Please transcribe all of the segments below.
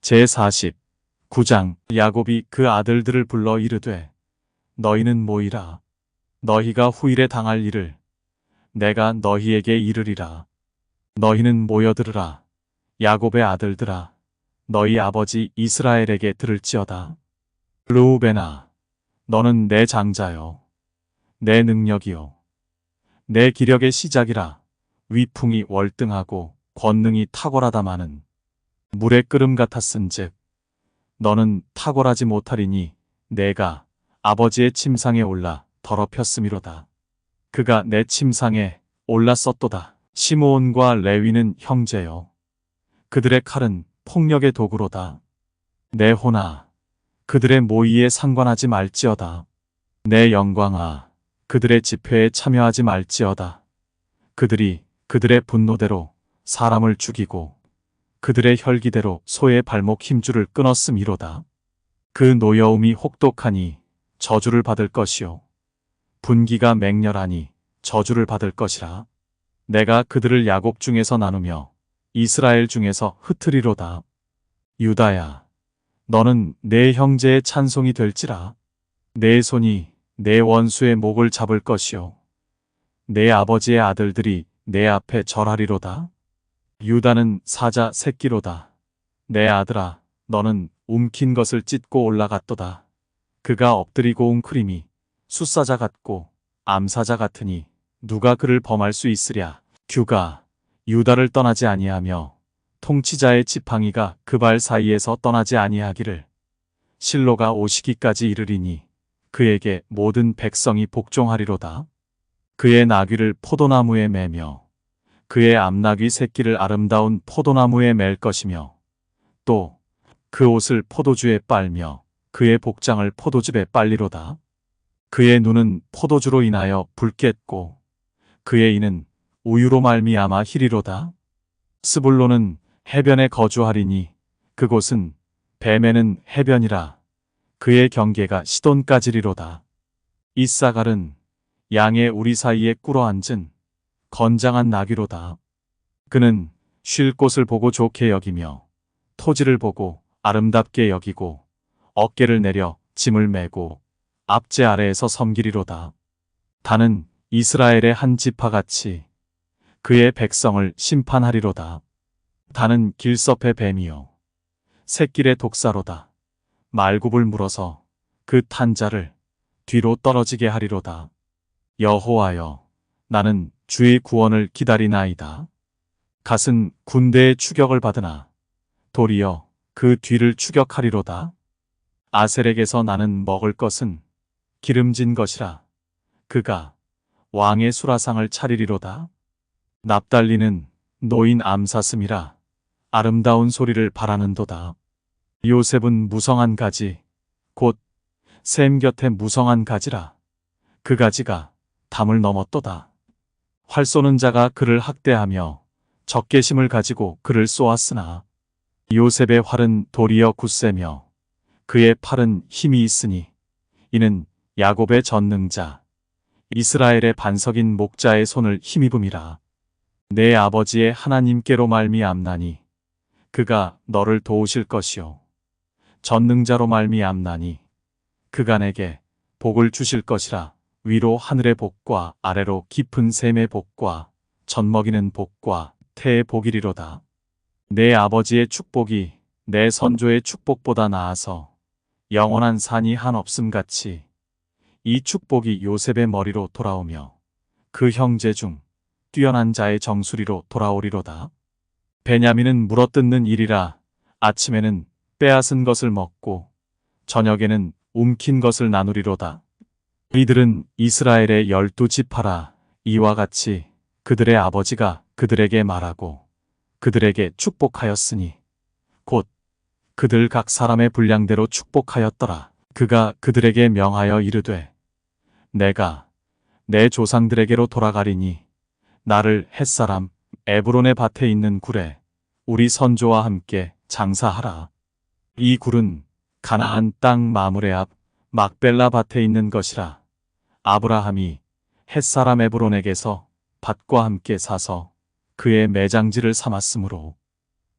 제49장 야곱이 그 아들들을 불러 이르되 너희는 모이라. 너희가 후일에 당할 일을 내가 너희에게 이르리라. 너희는 모여들으라. 야곱의 아들들아, 너희 아버지 이스라엘에게 들을지어다. 르우벤아, 너는 내 장자요, 내 능력이요, 내 기력의 시작이라. 위풍이 월등하고 권능이 탁월하다마는 물의 끓음 같았은즉 너는 탁월하지 못하리니 내가 아버지의 침상에 올라 더럽혔음이로다. 그가 내 침상에 올랐었도다. 시므온과 레위는 형제요, 그들의 칼은 폭력의 도구로다. 내 혼아, 그들의 모의에 상관하지 말지어다. 내 영광아, 그들의 집회에 참여하지 말지어다. 그들이 그들의 분노대로 사람을 죽이고 그들의 혈기대로 소의 발목 힘줄을 끊었음이로다. 그 노여움이 혹독하니 저주를 받을 것이요, 분기가 맹렬하니 저주를 받을 것이라. 내가 그들을 야곱 중에서 나누며 이스라엘 중에서 흩으리로다. 유다야, 너는 내 형제의 찬송이 될지라. 내 손이 내 원수의 목을 잡을 것이요, 내 아버지의 아들들이 내 앞에 절하리로다. 유다는 사자 새끼로다. 내 아들아, 너는 움킨 것을 찢고 올라갔도다. 그가 엎드리고 웅크림이 숫사자 같고 암사자 같으니 누가 그를 범할 수 있으랴. 규가 유다를 떠나지 아니하며 통치자의 지팡이가 그 발 사이에서 떠나지 아니하기를. 실로가 오시기까지 이르리니 그에게 모든 백성이 복종하리로다. 그의 나귀를 포도나무에 매며 그의 암나귀 새끼를 아름다운 포도나무에 맬 것이며 또 그 옷을 포도주에 빨며 그의 복장을 포도즙에 빨리로다. 그의 눈은 포도주로 인하여 붉겠고 그의 이는 우유로 말미암아 희리로다. 스불론은 해변에 거주하리니 그곳은 뱀에는 해변이라. 그의 경계가 시돈까지리로다. 이사갈은 양의 우리 사이에 꿇어앉은 건장한 나귀로다. 그는 쉴 곳을 보고 좋게 여기며 토지를 보고 아름답게 여기고 어깨를 내려 짐을 메고 압제 아래에서 섬기리로다. 다는 이스라엘의 한 지파같이 그의 백성을 심판하리로다. 다는 길섭의 뱀이요, 샛길의 독사로다. 말굽을 물어서 그 탄자를 뒤로 떨어지게 하리로다. 여호와여, 나는 주의 구원을 기다리나이다. 갓은 군대의 추격을 받으나 도리어 그 뒤를 추격하리로다. 아셀에게서 나는 먹을 것은 기름진 것이라. 그가 왕의 수라상을 차리리로다. 납달리는 노인 암사슴이라. 아름다운 소리를 바라는도다. 요셉은 무성한 가지, 곧 셈 곁에 무성한 가지라. 그 가지가 담을 넘었도다. 활 쏘는 자가 그를 학대하며 적개심을 가지고 그를 쏘았으나 요셉의 활은 도리어 굳세며 그의 팔은 힘이 있으니 이는 야곱의 전능자 이스라엘의 반석인 목자의 손을 힘입음이라. 내 아버지의 하나님께로 말미암나니 그가 너를 도우실 것이요, 전능자로 말미암나니 그가 내게 복을 주실 것이라. 위로 하늘의 복과 아래로 깊은 샘의 복과 젖먹이는 복과 태의 복이리로다. 내 아버지의 축복이 내 선조의 축복보다 나아서 영원한 산이 한없음같이 이 축복이 요셉의 머리로 돌아오며 그 형제 중 뛰어난 자의 정수리로 돌아오리로다. 베냐민은 물어뜯는 일이라. 아침에는 빼앗은 것을 먹고 저녁에는 움킨 것을 나누리로다. 이들은 이스라엘의 12지파라. 이와 같이 그들의 아버지가 그들에게 말하고 그들에게 축복하였으니 곧 그들 각 사람의 분량대로 축복하였더라. 그가 그들에게 명하여 이르되 내가 내 조상들에게로 돌아가리니 나를 햇사람 에브론의 밭에 있는 굴에 우리 선조와 함께 장사하라. 이 굴은 가나안 땅 마므레 앞 막벨라 밭에 있는 것이라. 아브라함이 햇사람 에브론에게서 밭과 함께 사서 그의 매장지를 삼았으므로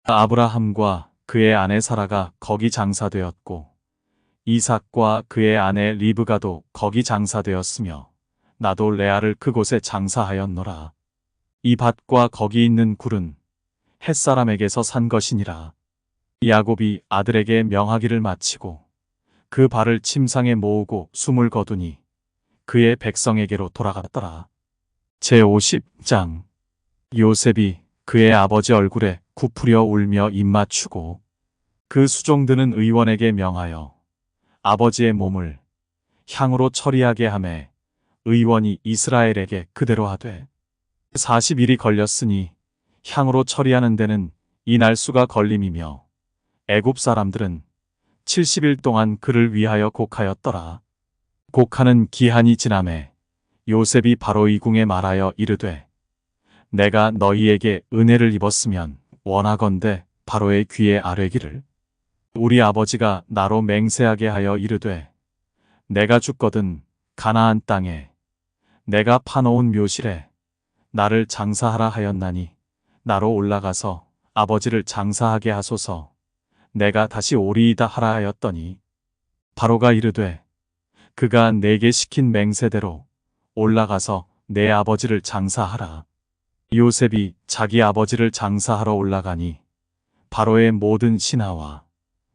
아브라함과 그의 아내 사라가 거기 장사되었고 이삭과 그의 아내 리브가도 거기 장사되었으며 나도 레아를 그곳에 장사하였노라. 이 밭과 거기 있는 굴은 햇사람에게서 산 것이니라. 야곱이 아들에게 명하기를 마치고 그 발을 침상에 모으고 숨을 거두니 그의 백성에게로 돌아갔더라. 제50장 요셉이 그의 아버지 얼굴에 굽으려 울며 입맞추고 그 수종드는 의원에게 명하여 아버지의 몸을 향으로 처리하게 하매 의원이 이스라엘에게 그대로 하되 40일이 걸렸으니 향으로 처리하는 데는 이 날수가 걸림이며 애굽 사람들은 70일 동안 그를 위하여 곡하였더라. 곡하는 기한이 지나매 요셉이 바로 이 궁에 말하여 이르되 내가 너희에게 은혜를 입었으면 원하건대 바로의 귀에 아뢰기를 우리 아버지가 나로 맹세하게 하여 이르되 내가 죽거든 가나안 땅에 내가 파놓은 묘실에 나를 장사하라 하였나니 나로 올라가서 아버지를 장사하게 하소서. 내가 다시 오리이다 하라 하였더니 바로가 이르되 그가 내게 시킨 맹세대로 올라가서 내 아버지를 장사하라. 요셉이 자기 아버지를 장사하러 올라가니 바로의 모든 신하와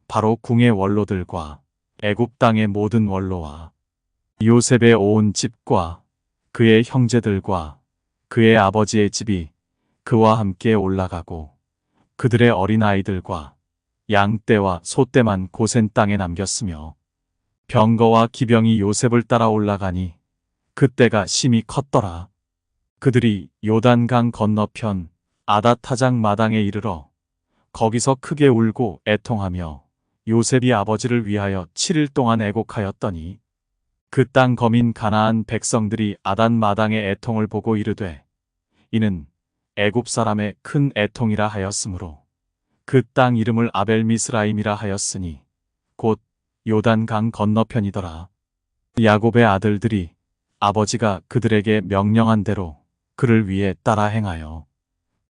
바로 궁의 원로들과 애굽 땅의 모든 원로와 요셉의 온 집과 그의 형제들과 그의 아버지의 집이 그와 함께 올라가고 그들의 어린아이들과 양떼와 소떼만 고센 땅에 남겼으며 병거와 기병이 요셉을 따라 올라가니 그때가 심히 컸더라. 그들이 요단강 건너편 아다타장 마당에 이르러 거기서 크게 울고 애통하며 요셉이 아버지를 위하여 7일 동안 애곡하였더니 그 땅 거민 가나안 백성들이 아단 마당의 애통을 보고 이르되 이는 애굽 사람의 큰 애통이라 하였으므로 그 땅 이름을 아벨미스라임이라 하였으니 곧 요단강 건너편이더라. 야곱의 아들들이 아버지가 그들에게 명령한 대로 그를 위해 따라 행하여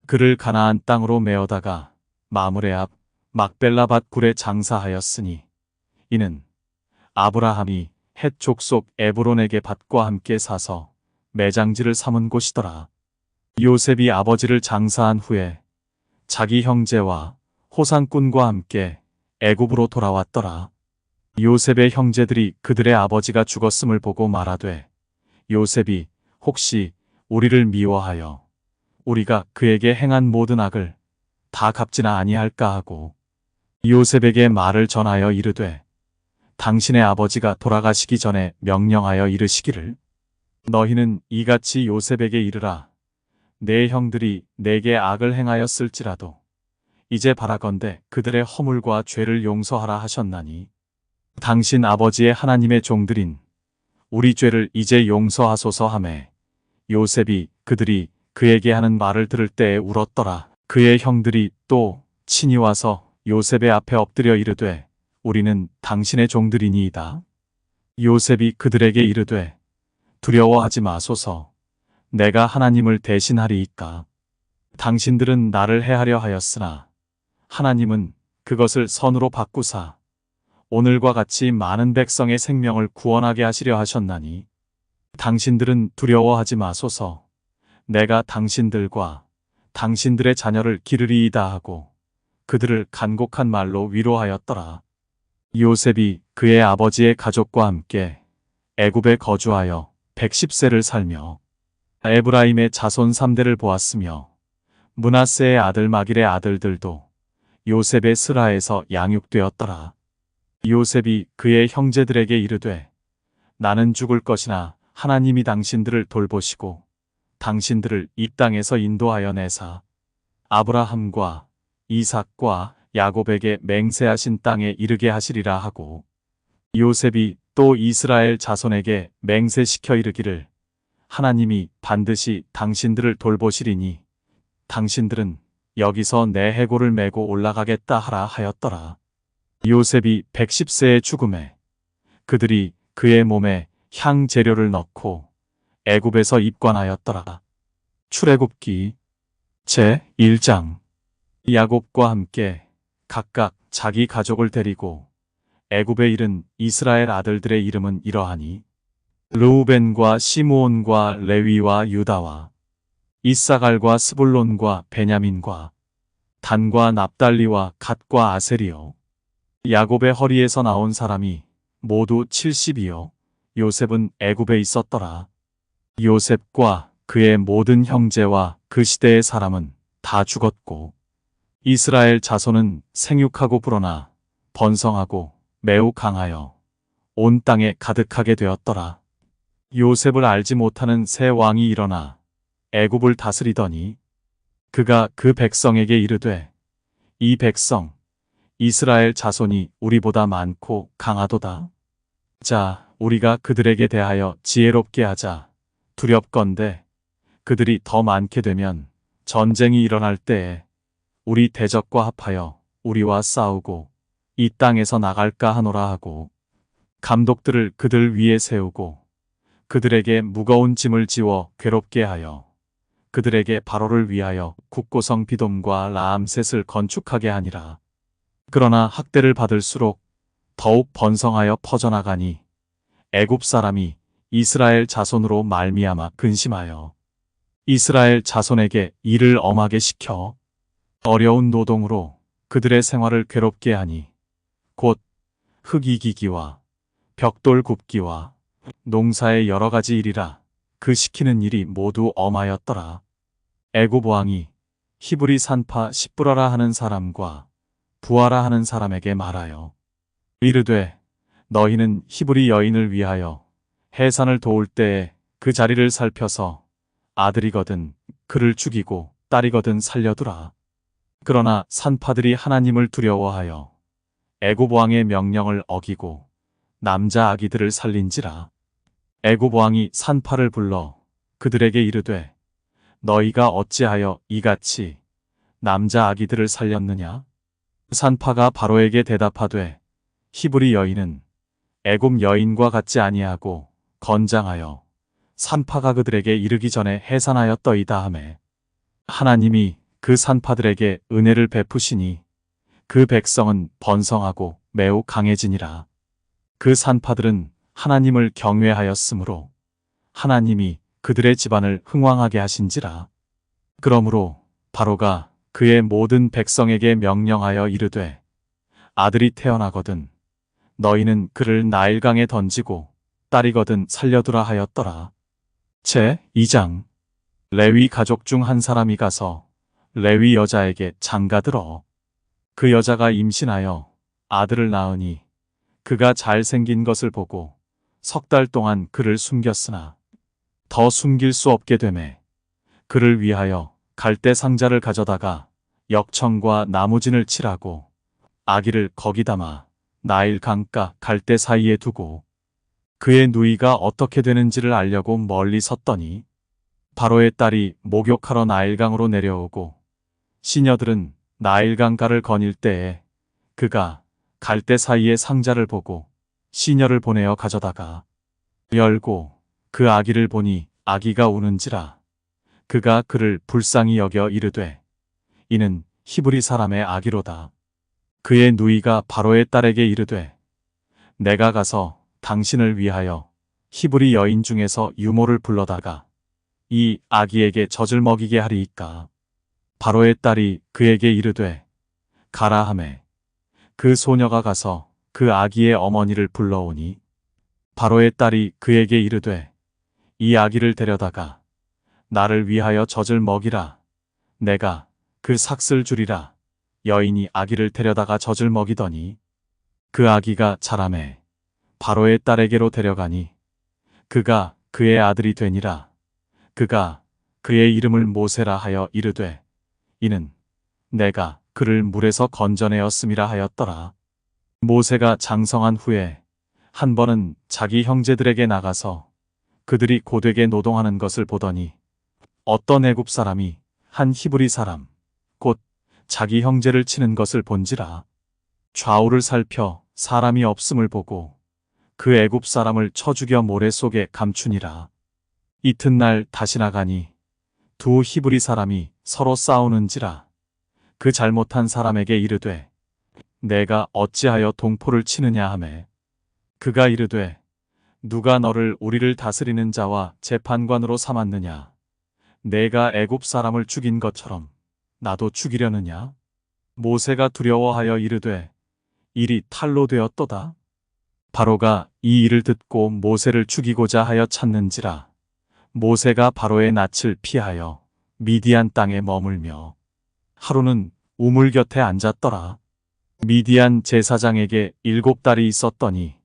그를 가나안 땅으로 메어다가 마므레 앞 막벨라밭 굴에 장사하였으니 이는 아브라함이 헷 족속 에브론에게 밭과 함께 사서 매장지를 삼은 곳이더라. 요셉이 아버지를 장사한 후에 자기 형제와 호상꾼과 함께 애굽으로 돌아왔더라. 요셉의 형제들이 그들의 아버지가 죽었음을 보고 말하되 요셉이 혹시 우리를 미워하여 우리가 그에게 행한 모든 악을 다 갚지나 아니할까 하고 요셉에게 말을 전하여 이르되 당신의 아버지가 돌아가시기 전에 명령하여 이르시기를 너희는 이같이 요셉에게 이르라. 내 형들이 내게 악을 행하였을지라도 이제 바라건대 그들의 허물과 죄를 용서하라 하셨나니 당신 아버지의 하나님의 종들인 우리 죄를 이제 용서하소서 하매 요셉이 그들이 그에게 하는 말을 들을 때에 울었더라. 그의 형들이 또 친히 와서 요셉의 앞에 엎드려 이르되 우리는 당신의 종들이니이다. 요셉이 그들에게 이르되 두려워하지 마소서. 내가 하나님을 대신하리이까. 당신들은 나를 해하려 하였으나 하나님은 그것을 선으로 바꾸사 오늘과 같이 많은 백성의 생명을 구원하게 하시려 하셨나니 당신들은 두려워하지 마소서. 내가 당신들과 당신들의 자녀를 기르리이다 하고 그들을 간곡한 말로 위로하였더라. 요셉이 그의 아버지의 가족과 함께 애굽에 거주하여 110세를 살며 에브라임의 자손 3대를 보았으며 므낫세의 아들 마길의 아들들도 요셉의 스라에서 양육되었더라. 요셉이 그의 형제들에게 이르되 나는 죽을 것이나 하나님이 당신들을 돌보시고 당신들을 이 땅에서 인도하여 내사 아브라함과 이삭과 야곱에게 맹세하신 땅에 이르게 하시리라 하고 요셉이 또 이스라엘 자손에게 맹세시켜 이르기를 하나님이 반드시 당신들을 돌보시리니 당신들은 여기서 내 해골을 메고 올라가겠다 하라 하였더라. 요셉이 110세의 죽음에 그들이 그의 몸에 향 재료를 넣고 애굽에서 입관하였더라. 출애굽기 제1장 야곱과 함께 각각 자기 가족을 데리고 애굽에 이른 이스라엘 아들들의 이름은 이러하니 르우벤과 시므온과 레위와 유다와 이사갈과 스불론과 베냐민과 단과 납달리와 갓과 아셀이요. 야곱의 허리에서 나온 사람이 모두 70이요. 요셉은 애굽에 있었더라. 요셉과 그의 모든 형제와 그 시대의 사람은 다 죽었고 이스라엘 자손은 생육하고 불어나 번성하고 매우 강하여 온 땅에 가득하게 되었더라. 요셉을 알지 못하는 새 왕이 일어나 애굽을 다스리더니 그가 그 백성에게 이르되 이 백성 이스라엘 자손이 우리보다 많고 강하도다. 자, 우리가 그들에게 대하여 지혜롭게 하자. 두렵건대 그들이 더 많게 되면 전쟁이 일어날 때에 우리 대적과 합하여 우리와 싸우고 이 땅에서 나갈까 하노라 하고 감독들을 그들 위에 세우고 그들에게 무거운 짐을 지워 괴롭게 하여 그들에게 바로를 위하여 국고성 비돔과 라암셋을 건축하게 하니라. 그러나 학대를 받을수록 더욱 번성하여 퍼져나가니 애굽 사람이 이스라엘 자손으로 말미암아 근심하여 이스라엘 자손에게 일을 엄하게 시켜 어려운 노동으로 그들의 생활을 괴롭게 하니 곧 흙이기기와 벽돌 굽기와 농사의 여러 가지 일이라. 그 시키는 일이 모두 엄하였더라. 애굽 왕이 히브리 산파 십브라라 하는 사람과 부하라 하는 사람에게 말하여 이르되 너희는 히브리 여인을 위하여 해산을 도울 때에 그 자리를 살펴서 아들이거든 그를 죽이고 딸이거든 살려두라. 그러나 산파들이 하나님을 두려워하여 애굽 왕의 명령을 어기고 남자 아기들을 살린지라. 애굽 왕이 산파를 불러 그들에게 이르되 너희가 어찌하여 이같이 남자 아기들을 살렸느냐? 산파가 바로에게 대답하되 히브리 여인은 애굽 여인과 같지 아니하고 건장하여 산파가 그들에게 이르기 전에 해산하였더이다 하매 하나님이 그 산파들에게 은혜를 베푸시니 그 백성은 번성하고 매우 강해지니라. 그 산파들은 하나님을 경외하였으므로 하나님이 그들의 집안을 흥왕하게 하신지라. 그러므로 바로가 그의 모든 백성에게 명령하여 이르되 아들이 태어나거든 너희는 그를 나일강에 던지고 딸이거든 살려두라 하였더라. 제 2장 레위 가족 중 한 사람이 가서 레위 여자에게 장가들어 그 여자가 임신하여 아들을 낳으니 그가 잘생긴 것을 보고 석 달 동안 그를 숨겼으나 더 숨길 수 없게 되매 그를 위하여 갈대 상자를 가져다가 역청과 나무진을 칠하고 아기를 거기 담아 나일 강가 갈대 사이에 두고 그의 누이가 어떻게 되는지를 알려고 멀리 섰더니 바로의 딸이 목욕하러 나일강으로 내려오고 시녀들은 나일강가를 거닐 때에 그가 갈대 사이의 상자를 보고 시녀를 보내어 가져다가 열고 그 아기를 보니 아기가 우는지라. 그가 그를 불쌍히 여겨 이르되 이는 히브리 사람의 아기로다. 그의 누이가 바로의 딸에게 이르되 내가 가서 당신을 위하여 히브리 여인 중에서 유모를 불러다가 이 아기에게 젖을 먹이게 하리이까. 바로의 딸이 그에게 이르되 가라 하매 그 소녀가 가서 그 아기의 어머니를 불러오니 바로의 딸이 그에게 이르되 이 아기를 데려다가 나를 위하여 젖을 먹이라. 내가 그 삭슬 주리라. 여인이 아기를 데려다가 젖을 먹이더니 그 아기가 자라매 바로의 딸에게로 데려가니 그가 그의 아들이 되니라. 그가 그의 이름을 모세라 하여 이르되 이는 내가 그를 물에서 건져내었음이라 하였더라. 모세가 장성한 후에 한 번은 자기 형제들에게 나가서 그들이 고되게 노동하는 것을 보더니 어떤 애굽 사람이 한 히브리 사람 곧 자기 형제를 치는 것을 본지라. 좌우를 살펴 사람이 없음을 보고 그 애굽 사람을 쳐 죽여 모래 속에 감추니라. 이튿날 다시 나가니 두 히브리 사람이 서로 싸우는지라. 그 잘못한 사람에게 이르되 내가 어찌하여 동포를 치느냐 하매 그가 이르되 누가 너를 우리를 다스리는 자와 재판관으로 삼았느냐 내가 애굽 사람을 죽인 것처럼 나도 죽이려느냐 모세가 두려워하여 이르되 일이 탈로 되었도다. 바로가 이 일을 듣고 모세를 죽이고자 하여 찾는지라 모세가 바로의 낯을 피하여 미디안 땅에 머물며 하루는 우물 곁에 앉았더라. 미디안 제사장에게 7달이 있었더니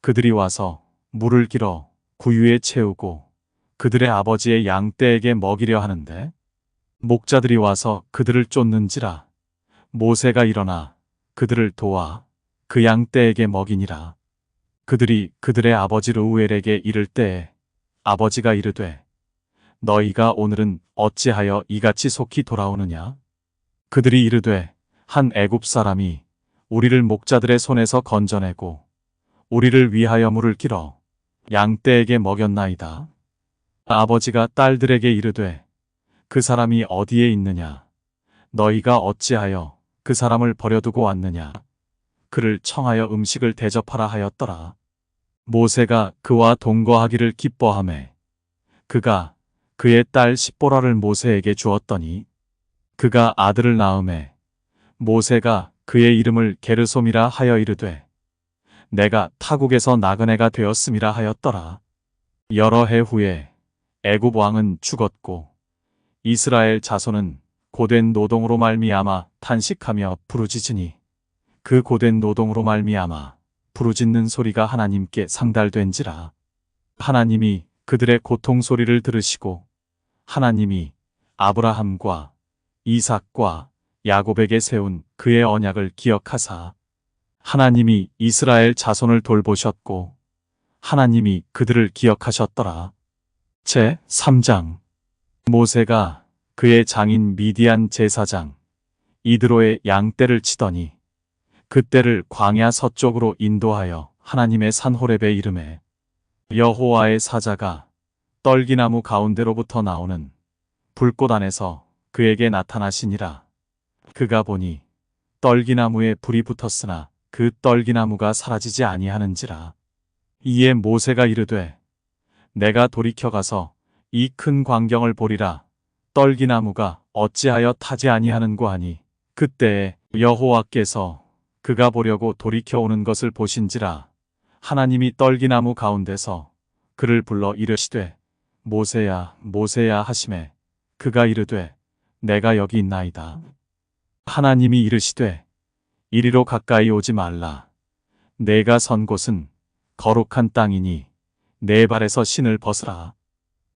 그들이 와서 물을 길어 구유에 채우고 그들의 아버지의 양떼에게 먹이려 하는데 목자들이 와서 그들을 쫓는지라 모세가 일어나 그들을 도와 그 양떼에게 먹이니라. 그들이 그들의 아버지 르우엘에게 이를 때에 아버지가 이르되 너희가 오늘은 어찌하여 이같이 속히 돌아오느냐? 그들이 이르되 한 애굽 사람이 우리를 목자들의 손에서 건져내고 우리를 위하여 물을 길어 양떼에게 먹였나이다. 아버지가 딸들에게 이르되 그 사람이 어디에 있느냐? 너희가 어찌하여 그 사람을 버려두고 왔느냐? 그를 청하여 음식을 대접하라 하였더라. 모세가 그와 동거하기를 기뻐하매 그가 그의 딸 십보라를 모세에게 주었더니 그가 아들을 낳음에 모세가 그의 이름을 게르솜이라 하여 이르되 내가 타국에서 나그네가 되었음이라 하였더라. 여러 해 후에 애굽 왕은 죽었고 이스라엘 자손은 고된 노동으로 말미암아 탄식하며 부르짖으니 그 고된 노동으로 말미암아 부르짖는 소리가 하나님께 상달된지라. 하나님이 그들의 고통 소리를 들으시고 하나님이 아브라함과 이삭과 야곱에게 세운 그의 언약을 기억하사 하나님이 이스라엘 자손을 돌보셨고 하나님이 그들을 기억하셨더라. 제 3장 모세가 그의 장인 미디안 제사장 이드로의 양떼를 치더니 그 떼를 광야 서쪽으로 인도하여 하나님의 산 호렙에 이르매 여호와의 사자가 떨기나무 가운데로부터 나오는 불꽃 안에서 그에게 나타나시니라. 그가 보니 떨기나무에 불이 붙었으나 그 떨기나무가 사라지지 아니하는지라. 이에 모세가 이르되 내가 돌이켜 가서 이 큰 광경을 보리라. 떨기나무가 어찌하여 타지 아니하는고 하니 그때에 여호와께서 그가 보려고 돌이켜 오는 것을 보신지라. 하나님이 떨기나무 가운데서 그를 불러 이르시되 모세야 모세야 하시매 그가 이르되 내가 여기 있나이다. 하나님이 이르시되 이리로 가까이 오지 말라. 내가 선 곳은 거룩한 땅이니 내 발에서 신을 벗으라.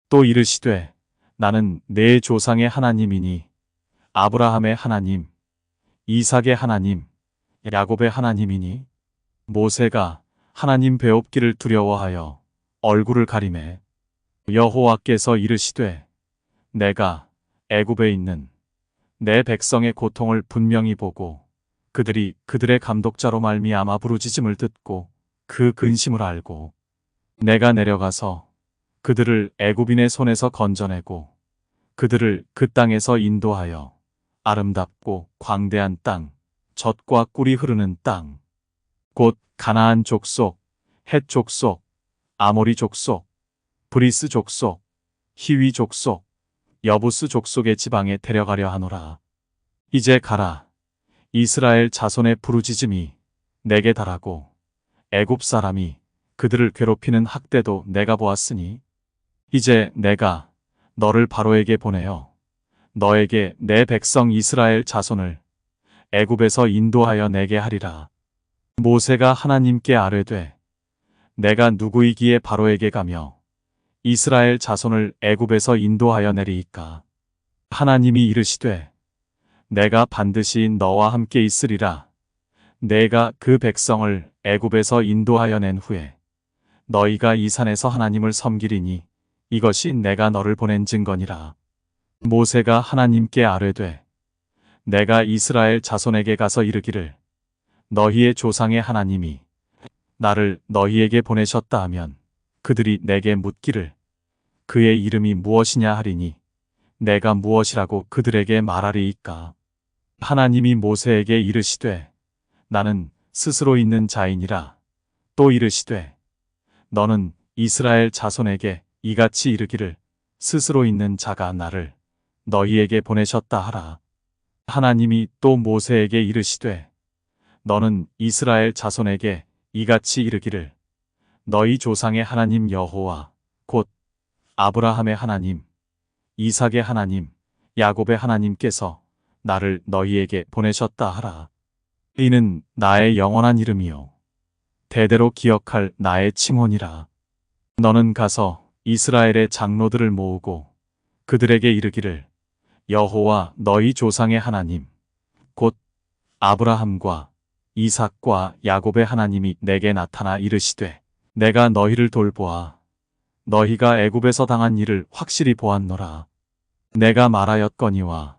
또 이르시되 나는 내 조상의 하나님이니 아브라함의 하나님, 이삭의 하나님, 야곱의 하나님이니 모세가 하나님 배웁기를 두려워하여 얼굴을 가리매 여호와께서 이르시되 내가 애굽에 있는 내 백성의 고통을 분명히 보고 그들이 그들의 감독자로 말미암아 부르짖음을 듣고 그 근심을 알고 내가 내려가서 그들을 애굽인의 손에서 건져내고 그들을 그 땅에서 인도하여 아름답고 광대한 땅, 젖과 꿀이 흐르는 땅, 곧 가나안 족속, 헷 족속, 아모리 족속, 브리스 족속, 히위 족속, 여부스 족속의 지방에 데려가려 하노라. 이제 가라. 이스라엘 자손의 부르짖음이 내게 달하고 애굽 사람이 그들을 괴롭히는 학대도 내가 보았으니 이제 내가 너를 바로에게 보내어 너에게 내 백성 이스라엘 자손을 애굽에서 인도하여 내게 하리라. 모세가 하나님께 아뢰되 내가 누구이기에 바로에게 가며 이스라엘 자손을 애굽에서 인도하여 내리이까. 하나님이 이르시되 내가 반드시 너와 함께 있으리라. 내가 그 백성을 애굽에서 인도하여 낸 후에 너희가 이 산에서 하나님을 섬기리니 이것이 내가 너를 보낸 증거니라. 모세가 하나님께 아뢰되 내가 이스라엘 자손에게 가서 이르기를 너희의 조상의 하나님이 나를 너희에게 보내셨다 하면 그들이 내게 묻기를 그의 이름이 무엇이냐 하리니 내가 무엇이라고 그들에게 말하리이까. 하나님이 모세에게 이르시되 나는 스스로 있는 자이니라. 또 이르시되 너는 이스라엘 자손에게 이같이 이르기를 스스로 있는 자가 나를 너희에게 보내셨다 하라. 하나님이 또 모세에게 이르시되 너는 이스라엘 자손에게 이같이 이르기를 너희 조상의 하나님 여호와 곧 아브라함의 하나님, 이삭의 하나님, 야곱의 하나님께서 나를 너희에게 보내셨다 하라. 이는 나의 영원한 이름이요 대대로 기억할 나의 칭혼이라. 너는 가서 이스라엘의 장로들을 모으고 그들에게 이르기를 여호와 너희 조상의 하나님 곧 아브라함과 이삭과 야곱의 하나님이 내게 나타나 이르시되 내가 너희를 돌보아 너희가 애굽에서 당한 일을 확실히 보았노라. 내가 말하였거니와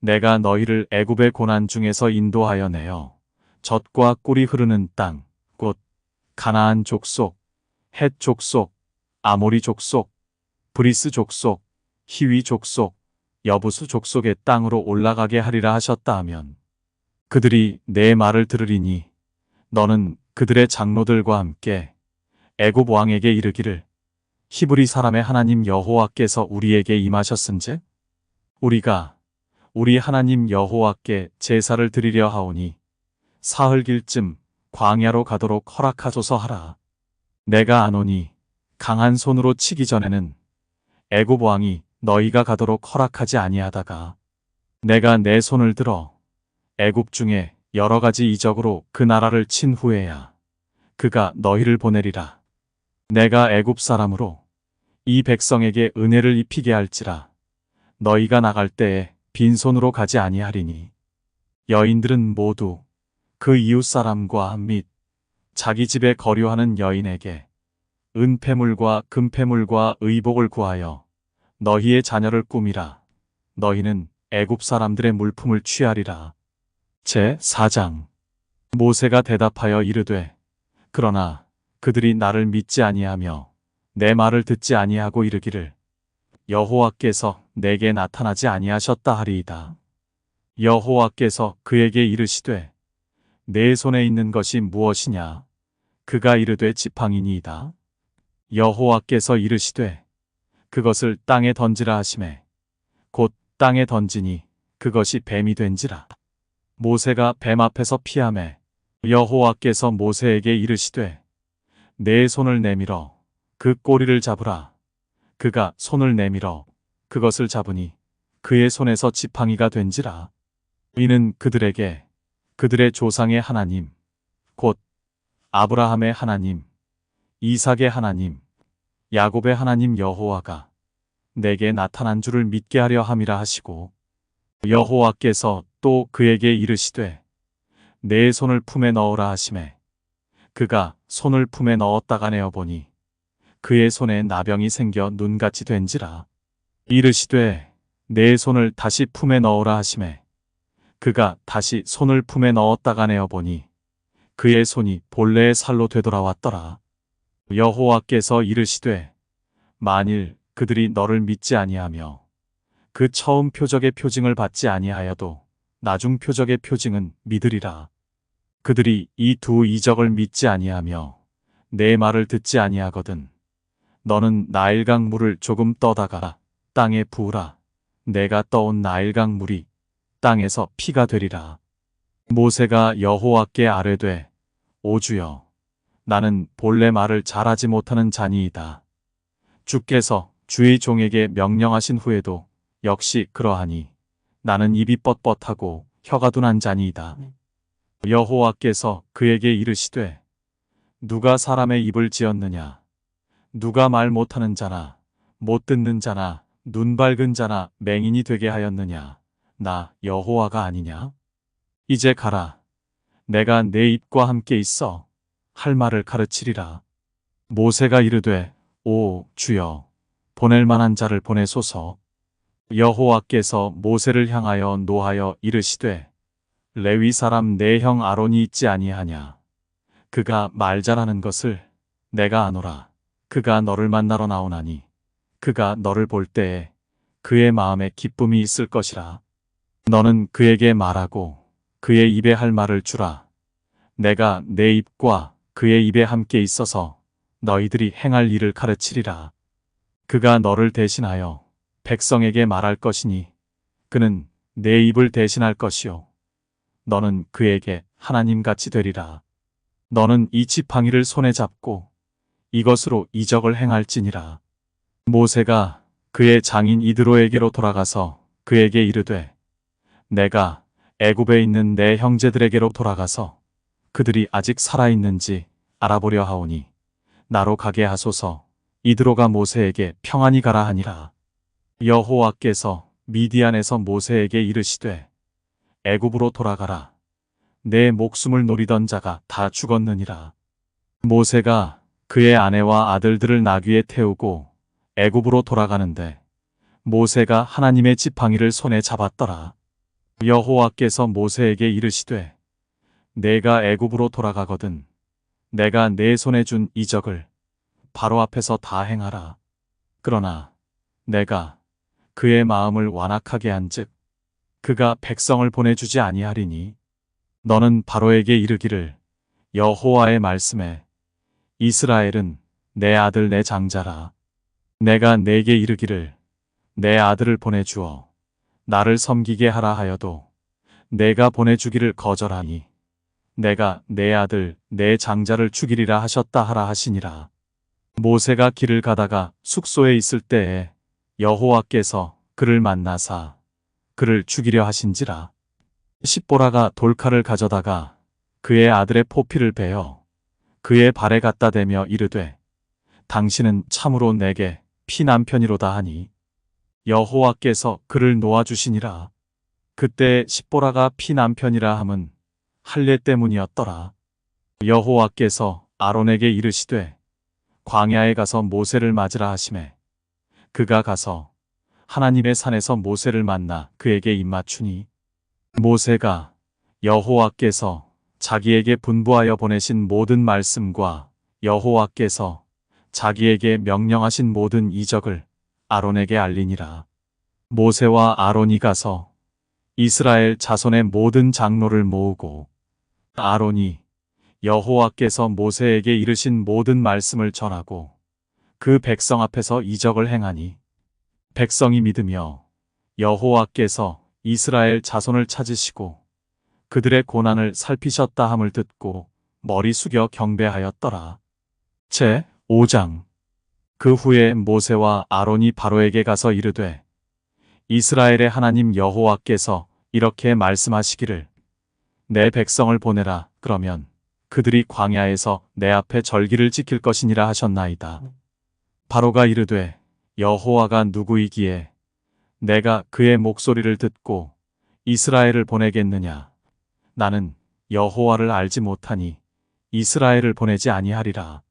내가 너희를 애굽의 고난 중에서 인도하여 내어 젖과 꿀이 흐르는 땅 곧 가나안 족속, 헷 족속, 아모리 족속, 브리스 족속, 히위 족속, 여부수 족속의 땅으로 올라가게 하리라 하셨다 하면 그들이 내 말을 들으리니 너는 그들의 장로들과 함께 애굽 왕에게 이르기를 히브리 사람의 하나님 여호와께서 우리에게 임하셨은즉 우리가 우리 하나님 여호와께 제사를 드리려 하오니 사흘길쯤 광야로 가도록 허락하소서 하라. 내가 아노니 강한 손으로 치기 전에는 애굽 왕이 너희가 가도록 허락하지 아니하다가 내가 내 손을 들어 애굽 중에 여러 가지 이적으로 그 나라를 친 후에야 그가 너희를 보내리라. 내가 애굽 사람으로 이 백성에게 은혜를 입히게 할지라 너희가 나갈 때에 빈손으로 가지 아니하리니 여인들은 모두 그 이웃 사람과 및 자기 집에 거류하는 여인에게 은폐물과 금폐물과 의복을 구하여 너희의 자녀를 꾸미라. 너희는 애굽 사람들의 물품을 취하리라. 제4장 모세가 대답하여 이르되 그러나 그들이 나를 믿지 아니하며 내 말을 듣지 아니하고 이르기를 여호와께서 내게 나타나지 아니하셨다 하리이다. 여호와께서 그에게 이르시되 내 손에 있는 것이 무엇이냐? 그가 이르되 지팡이니이다. 여호와께서 이르시되 그것을 땅에 던지라 하시매 곧 땅에 던지니 그것이 뱀이 된지라. 모세가 뱀 앞에서 피하매 여호와께서 모세에게 이르시되 내 손을 내밀어 그 꼬리를 잡으라. 그가 손을 내밀어 그것을 잡으니 그의 손에서 지팡이가 된지라. 이는 그들에게 그들의 조상의 하나님 곧 아브라함의 하나님, 이삭의 하나님, 야곱의 하나님 여호와가 내게 나타난 줄을 믿게 하려 함이라 하시고 여호와께서 또 그에게 이르시되 내 손을 품에 넣으라 하시매 그가 손을 품에 넣었다가 내어보니 그의 손에 나병이 생겨 눈같이 된지라. 이르시되 내 손을 다시 품에 넣으라 하시매 그가 다시 손을 품에 넣었다가 내어보니 그의 손이 본래의 살로 되돌아왔더라. 여호와께서 이르시되 만일 그들이 너를 믿지 아니하며 그 처음 표적의 표징을 받지 아니하여도 나중 표적의 표징은 믿으리라. 그들이 이 두 이적을 믿지 아니하며 내 말을 듣지 아니하거든 너는 나일강 물을 조금 떠다가 땅에 부으라. 내가 떠온 나일강 물이 땅에서 피가 되리라. 모세가 여호와께 아뢰되 오 주여 나는 본래 말을 잘하지 못하는 자니이다. 주께서 주의 종에게 명령하신 후에도 역시 그러하니 나는 입이 뻣뻣하고 혀가 둔한 자니이다. 여호와께서 그에게 이르시되 누가 사람의 입을 지었느냐? 누가 말 못하는 자나 못 듣는 자나 눈 밝은 자나 맹인이 되게 하였느냐? 나 여호와가 아니냐? 이제 가라. 내가 내 입과 함께 있어 할 말을 가르치리라. 모세가 이르되 오 주여 보낼 만한 자를 보내소서. 여호와께서 모세를 향하여 노하여 이르시되 레위 사람 내 형 아론이 있지 아니하냐? 그가 말 잘하는 것을 내가 아노라. 그가 너를 만나러 나오나니 그가 너를 볼 때에 그의 마음에 기쁨이 있을 것이라. 너는 그에게 말하고 그의 입에 할 말을 주라. 내가 내 입과 그의 입에 함께 있어서 너희들이 행할 일을 가르치리라. 그가 너를 대신하여 백성에게 말할 것이니 그는 내 입을 대신할 것이요 너는 그에게 하나님같이 되리라. 너는 이 지팡이를 손에 잡고 이것으로 이적을 행할지니라. 모세가 그의 장인 이드로에게로 돌아가서 그에게 이르되 내가 애굽에 있는 내 형제들에게로 돌아가서 그들이 아직 살아있는지 알아보려 하오니 나로 가게 하소서. 이드로가 모세에게 평안히 가라 하니라. 여호와께서 미디안에서 모세에게 이르시되 애굽으로 돌아가라. 내 목숨을 노리던 자가 다 죽었느니라. 모세가 그의 아내와 아들들을 나귀에 태우고 애굽으로 돌아가는데 모세가 하나님의 지팡이를 손에 잡았더라. 여호와께서 모세에게 이르시되 내가 애굽으로 돌아가거든 내가 내 손에 준 이적을 바로 앞에서 다 행하라. 그러나 내가 그의 마음을 완악하게 한즉 그가 백성을 보내주지 아니하리니 너는 바로에게 이르기를 여호와의 말씀에 이스라엘은 내 아들 내 장자라. 내가 내게 이르기를 내 아들을 보내주어 나를 섬기게 하라 하여도 내가 보내주기를 거절하니 내가 내 아들 내 장자를 죽이리라 하셨다 하라 하시니라. 모세가 길을 가다가 숙소에 있을 때에 여호와께서 그를 만나사 그를 죽이려 하신지라. 십보라가 돌칼을 가져다가 그의 아들의 포피를 베어 그의 발에 갖다 대며 이르되 당신은 참으로 내게 피남편이로다 하니 여호와께서 그를 놓아주시니라. 그때 십보라가 피남편이라 함은 할례 때문이었더라. 여호와께서 아론에게 이르시되 광야에 가서 모세를 맞으라 하시매 그가 가서 하나님의 산에서 모세를 만나 그에게 입맞추니 모세가 여호와께서 자기에게 분부하여 보내신 모든 말씀과 여호와께서 자기에게 명령하신 모든 이적을 아론에게 알리니라. 모세와 아론이 가서 이스라엘 자손의 모든 장로를 모으고 아론이 여호와께서 모세에게 이르신 모든 말씀을 전하고 그 백성 앞에서 이적을 행하니 백성이 믿으며 여호와께서 이스라엘 자손을 찾으시고 그들의 고난을 살피셨다 함을 듣고 머리 숙여 경배하였더라. 제 5장. 그 후에 모세와 아론이 바로에게 가서 이르되 이스라엘의 하나님 여호와께서 이렇게 말씀하시기를 내 백성을 보내라. 그러면 그들이 광야에서 내 앞에 절기를 지킬 것이니라 하셨나이다. 바로가 이르되 여호와가 누구이기에 내가 그의 목소리를 듣고 이스라엘을 보내겠느냐. 나는 여호와를 알지 못하니 이스라엘을 보내지 아니하리라.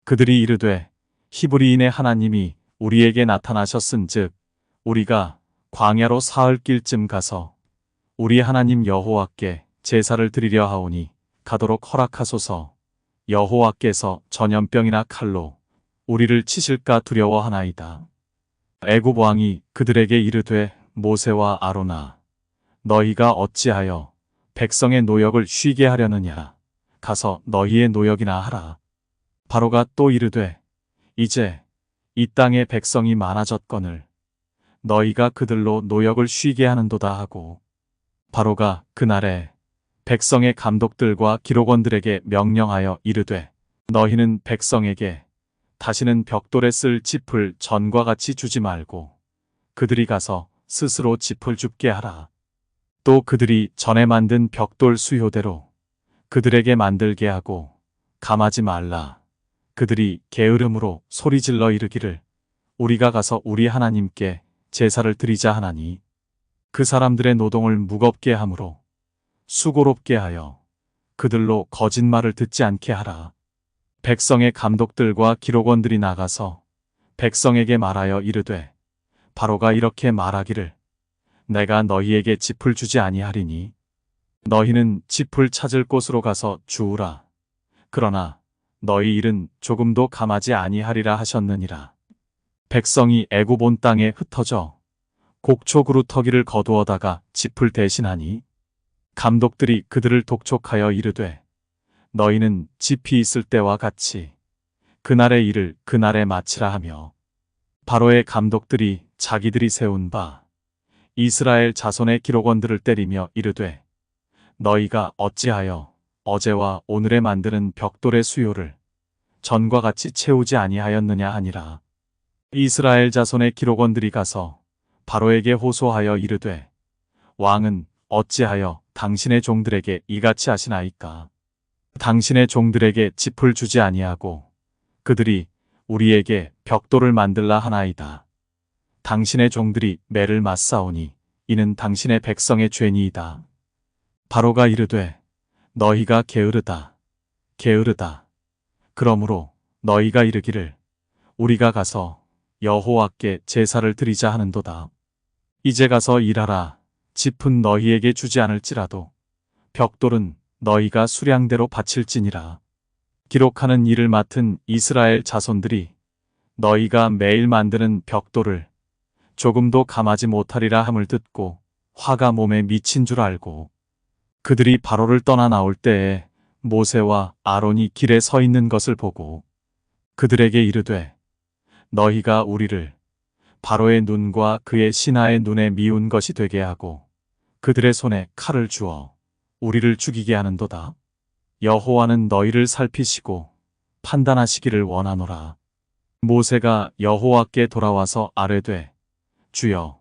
그들이 이르되 히브리인의 하나님이 우리에게 나타나셨은즉 우리가 광야로 사흘 길쯤 가서 우리 하나님 여호와께 제사를 드리려 하오니 가도록 허락하소서. 여호와께서 전염병이나 칼로 우리를 치실까 두려워하나이다. 애굽 왕이 그들에게 이르되 모세와 아론아 너희가 어찌하여 백성의 노역을 쉬게 하려느냐. 가서 너희의 노역이나 하라. 바로가 또 이르되 이제 이 땅에 백성이 많아졌거늘 너희가 그들로 노역을 쉬게 하는도다 하고 바로가 그날에 백성의 감독들과 기록원들에게 명령하여 이르되 너희는 백성에게 다시는 벽돌에 쓸 짚을 전과 같이 주지 말고 그들이 가서 스스로 짚을 줍게 하라. 또 그들이 전에 만든 벽돌 수효대로 그들에게 만들게 하고 감하지 말라. 그들이 게으름으로 소리질러 이르기를 우리가 가서 우리 하나님께 제사를 드리자 하나니 그 사람들의 노동을 무겁게 함으로 수고롭게 하여 그들로 거짓말을 듣지 않게 하라. 백성의 감독들과 기록원들이 나가서 백성에게 말하여 이르되 바로가 이렇게 말하기를 내가 너희에게 짚을 주지 아니하리니 너희는 짚을 찾을 곳으로 가서 주우라. 그러나 너희 일은 조금도 감하지 아니하리라 하셨느니라. 백성이 애굽 온 땅에 흩어져 곡초 그루터기를 거두어다가 짚을 대신하니 감독들이 그들을 독촉하여 이르되 너희는 집이 있을 때와 같이 그날의 일을 그날에 마치라 하며 바로의 감독들이 자기들이 세운 바 이스라엘 자손의 기록원들을 때리며 이르되 너희가 어찌하여 어제와 오늘에 만드는 벽돌의 수요를 전과 같이 채우지 아니하였느냐 하니라. 이스라엘 자손의 기록원들이 가서 바로에게 호소하여 이르되 왕은 어찌하여 당신의 종들에게 이같이 하시나이까. 당신의 종들에게 짚을 주지 아니하고 그들이 우리에게 벽돌을 만들라 하나이다. 당신의 종들이 매를 맞사오니 이는 당신의 백성의 죄니이다. 바로가 이르되 너희가 게으르다 게으르다. 그러므로 너희가 이르기를 우리가 가서 여호와께 제사를 드리자 하는도다. 이제 가서 일하라. 짚은 너희에게 주지 않을지라도 벽돌은 너희가 수량대로 바칠지니라. 기록하는 일을 맡은 이스라엘 자손들이 너희가 매일 만드는 벽돌을 조금도 감하지 못하리라 함을 듣고 화가 몸에 미친 줄 알고 그들이 바로를 떠나 나올 때에 모세와 아론이 길에 서 있는 것을 보고 그들에게 이르되 너희가 우리를 바로의 눈과 그의 신하의 눈에 미운 것이 되게 하고 그들의 손에 칼을 주어 우리를 죽이게 하는도다. 여호와는 너희를 살피시고 판단하시기를 원하노라. 모세가 여호와께 돌아와서 아뢰되 주여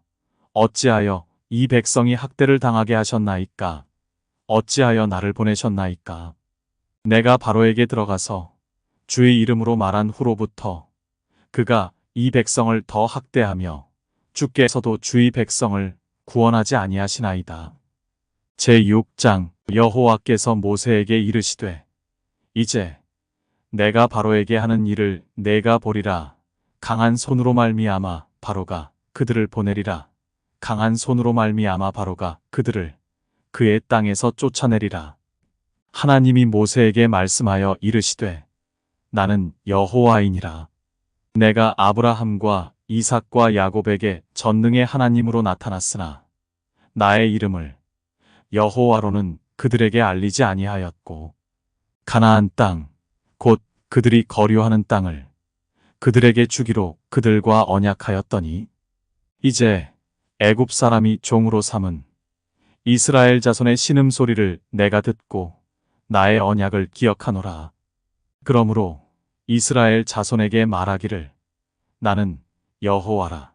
어찌하여 이 백성이 학대를 당하게 하셨나이까. 어찌하여 나를 보내셨나이까. 내가 바로에게 들어가서 주의 이름으로 말한 후로부터 그가 이 백성을 더 학대하며 주께서도 주의 백성을 구원하지 아니하시나이다. 제6장 여호와께서 모세에게 이르시되 이제 내가 바로에게 하는 일을 내가 보리라. 강한 손으로 말미암아 바로가 그들을 보내리라. 강한 손으로 말미암아 바로가 그들을 그의 땅에서 쫓아내리라. 하나님이 모세에게 말씀하여 이르시되 나는 여호와이니라. 내가 아브라함과 이삭과 야곱에게 전능의 하나님으로 나타났으나 나의 이름을 여호와로는 그들에게 알리지 아니하였고 가나안 땅 곧 그들이 거류하는 땅을 그들에게 주기로 그들과 언약하였더니 이제 애굽 사람이 종으로 삼은 이스라엘 자손의 신음소리를 내가 듣고 나의 언약을 기억하노라. 그러므로 이스라엘 자손에게 말하기를 나는 여호와라.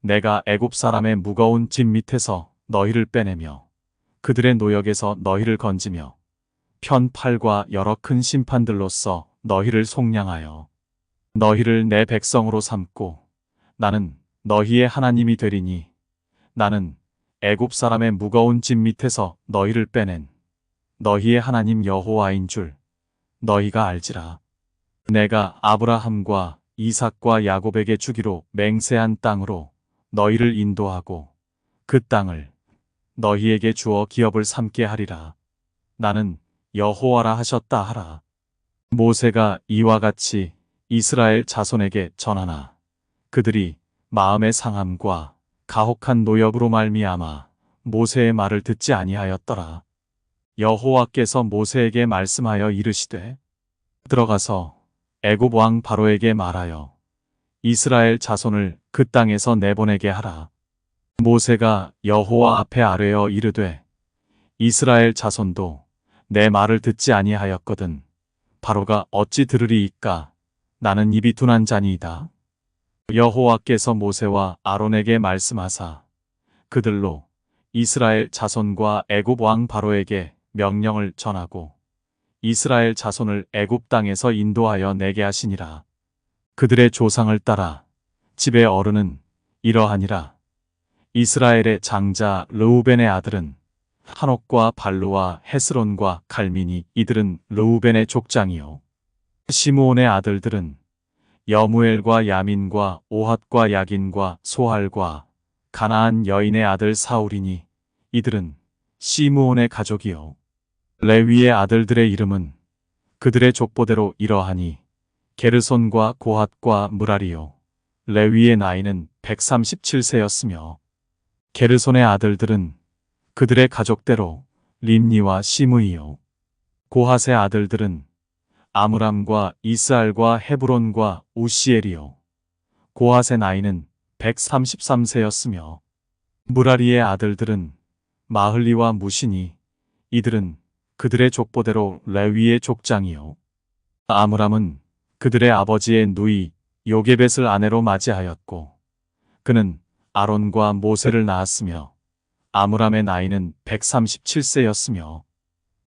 내가 애굽 사람의 무거운 짐 밑에서 너희를 빼내며 그들의 노역에서 너희를 건지며 편팔과 여러 큰 심판들로써 너희를 속량하여 너희를 내 백성으로 삼고 나는 너희의 하나님이 되리니 나는 애굽 사람의 무거운 짐 밑에서 너희를 빼낸 너희의 하나님 여호와인 줄 너희가 알지라. 내가 아브라함과 이삭과 야곱에게 주기로 맹세한 땅으로 너희를 인도하고 그 땅을 너희에게 주어 기업을 삼게 하리라. 나는 여호와라 하셨다 하라. 모세가 이와 같이 이스라엘 자손에게 전하나 그들이 마음의 상함과 가혹한 노역으로 말미암아 모세의 말을 듣지 아니하였더라. 여호와께서 모세에게 말씀하여 이르시되 들어가서 애굽 왕 바로에게 말하여 이스라엘 자손을 그 땅에서 내보내게 하라. 모세가 여호와 앞에 아뢰어 이르되 이스라엘 자손도 내 말을 듣지 아니하였거든 바로가 어찌 들으리이까. 나는 입이 둔한 자니이다. 여호와께서 모세와 아론에게 말씀하사 그들로 이스라엘 자손과 애굽 왕 바로에게 명령을 전하고 이스라엘 자손을 애굽 땅에서 인도하여 내게 하시니라. 그들의 조상을 따라 집의 어른은 이러하니라. 이스라엘의 장자 르우벤의 아들은 한옥과 발루와 헤스론과 갈미니 이들은 르우벤의 족장이요. 시므온의 아들들은 여무엘과 야민과 오핫과 야긴과 소할과 가나안 여인의 아들 사울이니 이들은 시므온의 가족이요. 레위의 아들들의 이름은 그들의 족보대로 이러하니 게르손과 고핫과 무라리요. 레위의 나이는 137세였으며 게르손의 아들들은 그들의 가족대로 림니와 시므이요. 고핫의 아들들은 아므람과 이스알과 헤브론과 우시엘이요. 고핫의 나이는 133세였으며 무라리의 아들들은 마흘리와 무시니 이들은 그들의 족보대로 레위의 족장이요. 아므람은 그들의 아버지의 누이 요게벳을 아내로 맞이하였고 그는 아론과 모세를 낳았으며 아므람의 나이는 137세였으며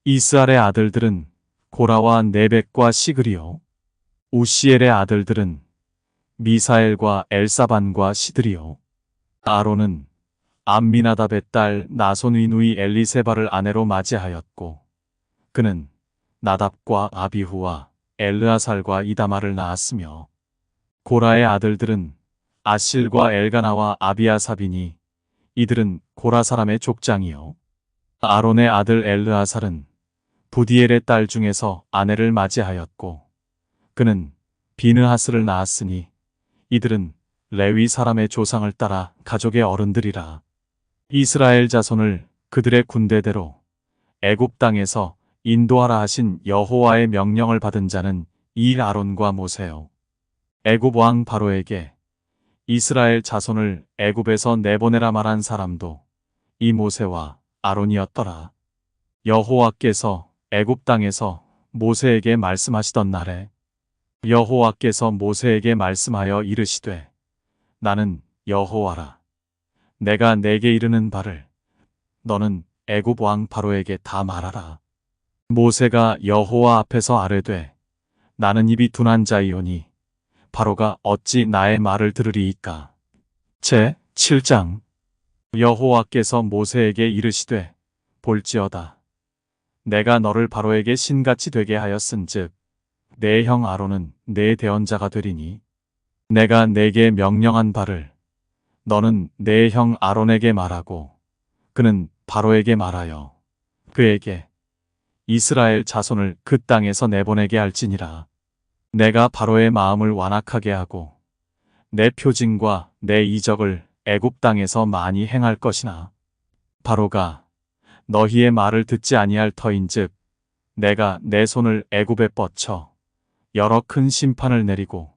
이스알의 아들들은 고라와 네벡과 시그리요. 우시엘의 아들들은 미사엘과 엘사반과 시드리요. 아론은 암미나답의 딸 나손의 누이 엘리세바를 아내로 맞이하였고 그는 나답과 아비후와 엘르아살과 이다마를 낳았으며 고라의 아들들은 아실과 엘가나와 아비아사비니 이들은 고라 사람의 족장이요. 아론의 아들 엘르아살은 부디엘의 딸 중에서 아내를 맞이하였고 그는 비느하스를 낳았으니 이들은 레위 사람의 조상을 따라 가족의 어른들이라. 이스라엘 자손을 그들의 군대대로 애굽 땅에서 인도하라 하신 여호와의 명령을 받은 자는 이 아론과 모세요. 애굽 왕 바로에게 이스라엘 자손을 애굽에서 내보내라 말한 사람도 이 모세와 아론이었더라. 여호와께서 애굽 땅에서 모세에게 말씀하시던 날에 여호와께서 모세에게 말씀하여 이르시되 나는 여호와라. 내가 내게 이르는 바를 너는 애굽 왕 바로에게 다 말하라. 모세가 여호와 앞에서 아뢰되 나는 입이 둔한 자이오니 바로가 어찌 나의 말을 들으리이까. 제 7장 여호와께서 모세에게 이르시되 볼지어다. 내가 너를 바로에게 신같이 되게 하였은즉 내 형 아론은 내 대언자가 되리니 내가 내게 명령한 바를 너는 내 형 아론에게 말하고 그는 바로에게 말하여 그에게 이스라엘 자손을 그 땅에서 내보내게 할지니라. 내가 바로의 마음을 완악하게 하고 내 표징과 내 이적을 애굽 땅에서 많이 행할 것이나 바로가 너희의 말을 듣지 아니할 터인즉 내가 내 손을 애굽에 뻗쳐 여러 큰 심판을 내리고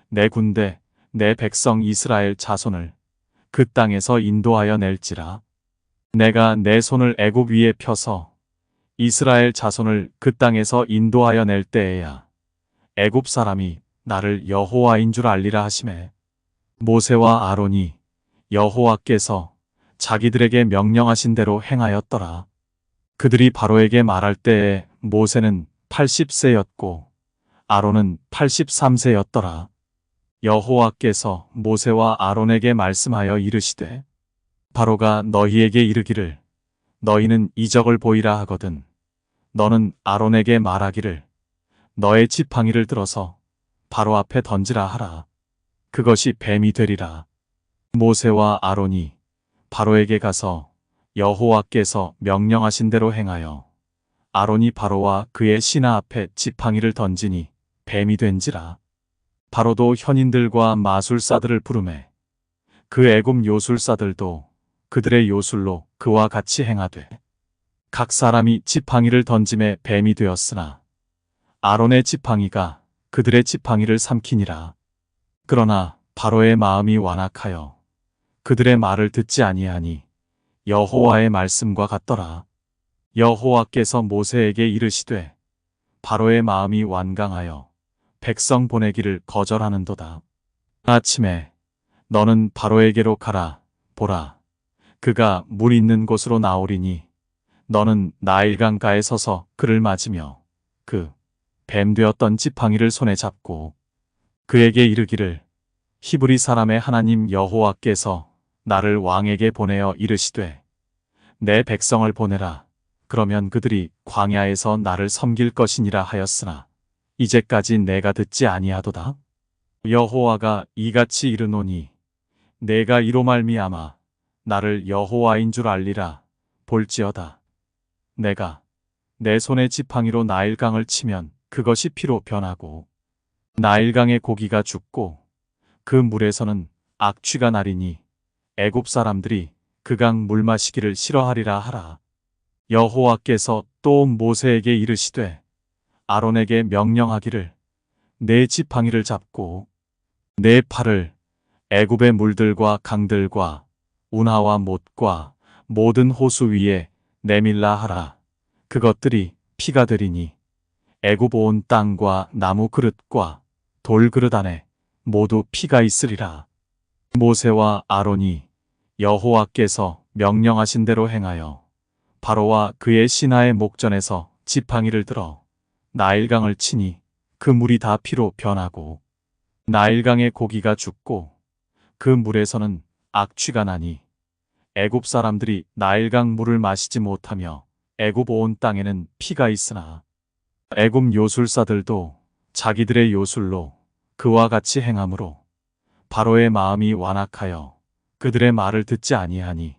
내 군대 내 백성 이스라엘 자손을 그 땅에서 인도하여 낼지라. 내가 내 손을 애굽 위에 펴서 이스라엘 자손을 그 땅에서 인도하여 낼 때에야 애굽 사람이 나를 여호와인 줄 알리라 하시매 모세와 아론이 여호와께서 자기들에게 명령하신 대로 행하였더라. 그들이 바로에게 말할 때에 모세는 80세였고 아론은 83세였더라. 여호와께서 모세와 아론에게 말씀하여 이르시되 바로가 너희에게 이르기를 너희는 이적을 보이라 하거든 너는 아론에게 말하기를 너의 지팡이를 들어서 바로 앞에 던지라 하라. 그것이 뱀이 되리라. 모세와 아론이 바로에게 가서 여호와께서 명령하신 대로 행하여 아론이 바로와 그의 신하 앞에 지팡이를 던지니 뱀이 된지라. 바로도 현인들과 마술사들을 부르매 그 애굽 요술사들도 그들의 요술로 그와 같이 행하되 각 사람이 지팡이를 던짐에 뱀이 되었으나 아론의 지팡이가 그들의 지팡이를 삼키니라. 그러나 바로의 마음이 완악하여 그들의 말을 듣지 아니하니 여호와의 말씀과 같더라. 여호와께서 모세에게 이르시되 바로의 마음이 완강하여 백성 보내기를 거절하는도다. 아침에 너는 바로에게로 가라. 보라, 그가 물 있는 곳으로 나오리니 너는 나일강가에 서서 그를 맞으며 그 뱀 되었던 지팡이를 손에 잡고 그에게 이르기를 히브리 사람의 하나님 여호와께서 나를 왕에게 보내어 이르시되 내 백성을 보내라. 그러면 그들이 광야에서 나를 섬길 것이니라 하였으나 이제까지 내가 듣지 아니하도다. 여호와가 이같이 이르노니 내가 이로 말미암아 나를 여호와인 줄 알리라. 볼지어다. 내가 내 손의 지팡이로 나일강을 치면 그것이 피로 변하고 나일강의 고기가 죽고 그 물에서는 악취가 나리니 애굽 사람들이 그 강 물 마시기를 싫어하리라 하라. 여호와께서 또 모세에게 이르시되 아론에게 명령하기를 내 지팡이를 잡고 내 팔을 애굽의 물들과 강들과 운하와 못과 모든 호수 위에 내밀라 하라. 그것들이 피가 되리니 애굽 온 땅과 나무 그릇과 돌 그릇 안에 모두 피가 있으리라. 모세와 아론이 여호와께서 명령하신 대로 행하여 바로와 그의 신하의 목전에서 지팡이를 들어 나일강을 치니 그 물이 다 피로 변하고 나일강의 고기가 죽고 그 물에서는 악취가 나니 애굽 사람들이 나일강 물을 마시지 못하며 애굽 온 땅에는 피가 있으나 애굽 요술사들도 자기들의 요술로 그와 같이 행함으로 바로의 마음이 완악하여 그들의 말을 듣지 아니하니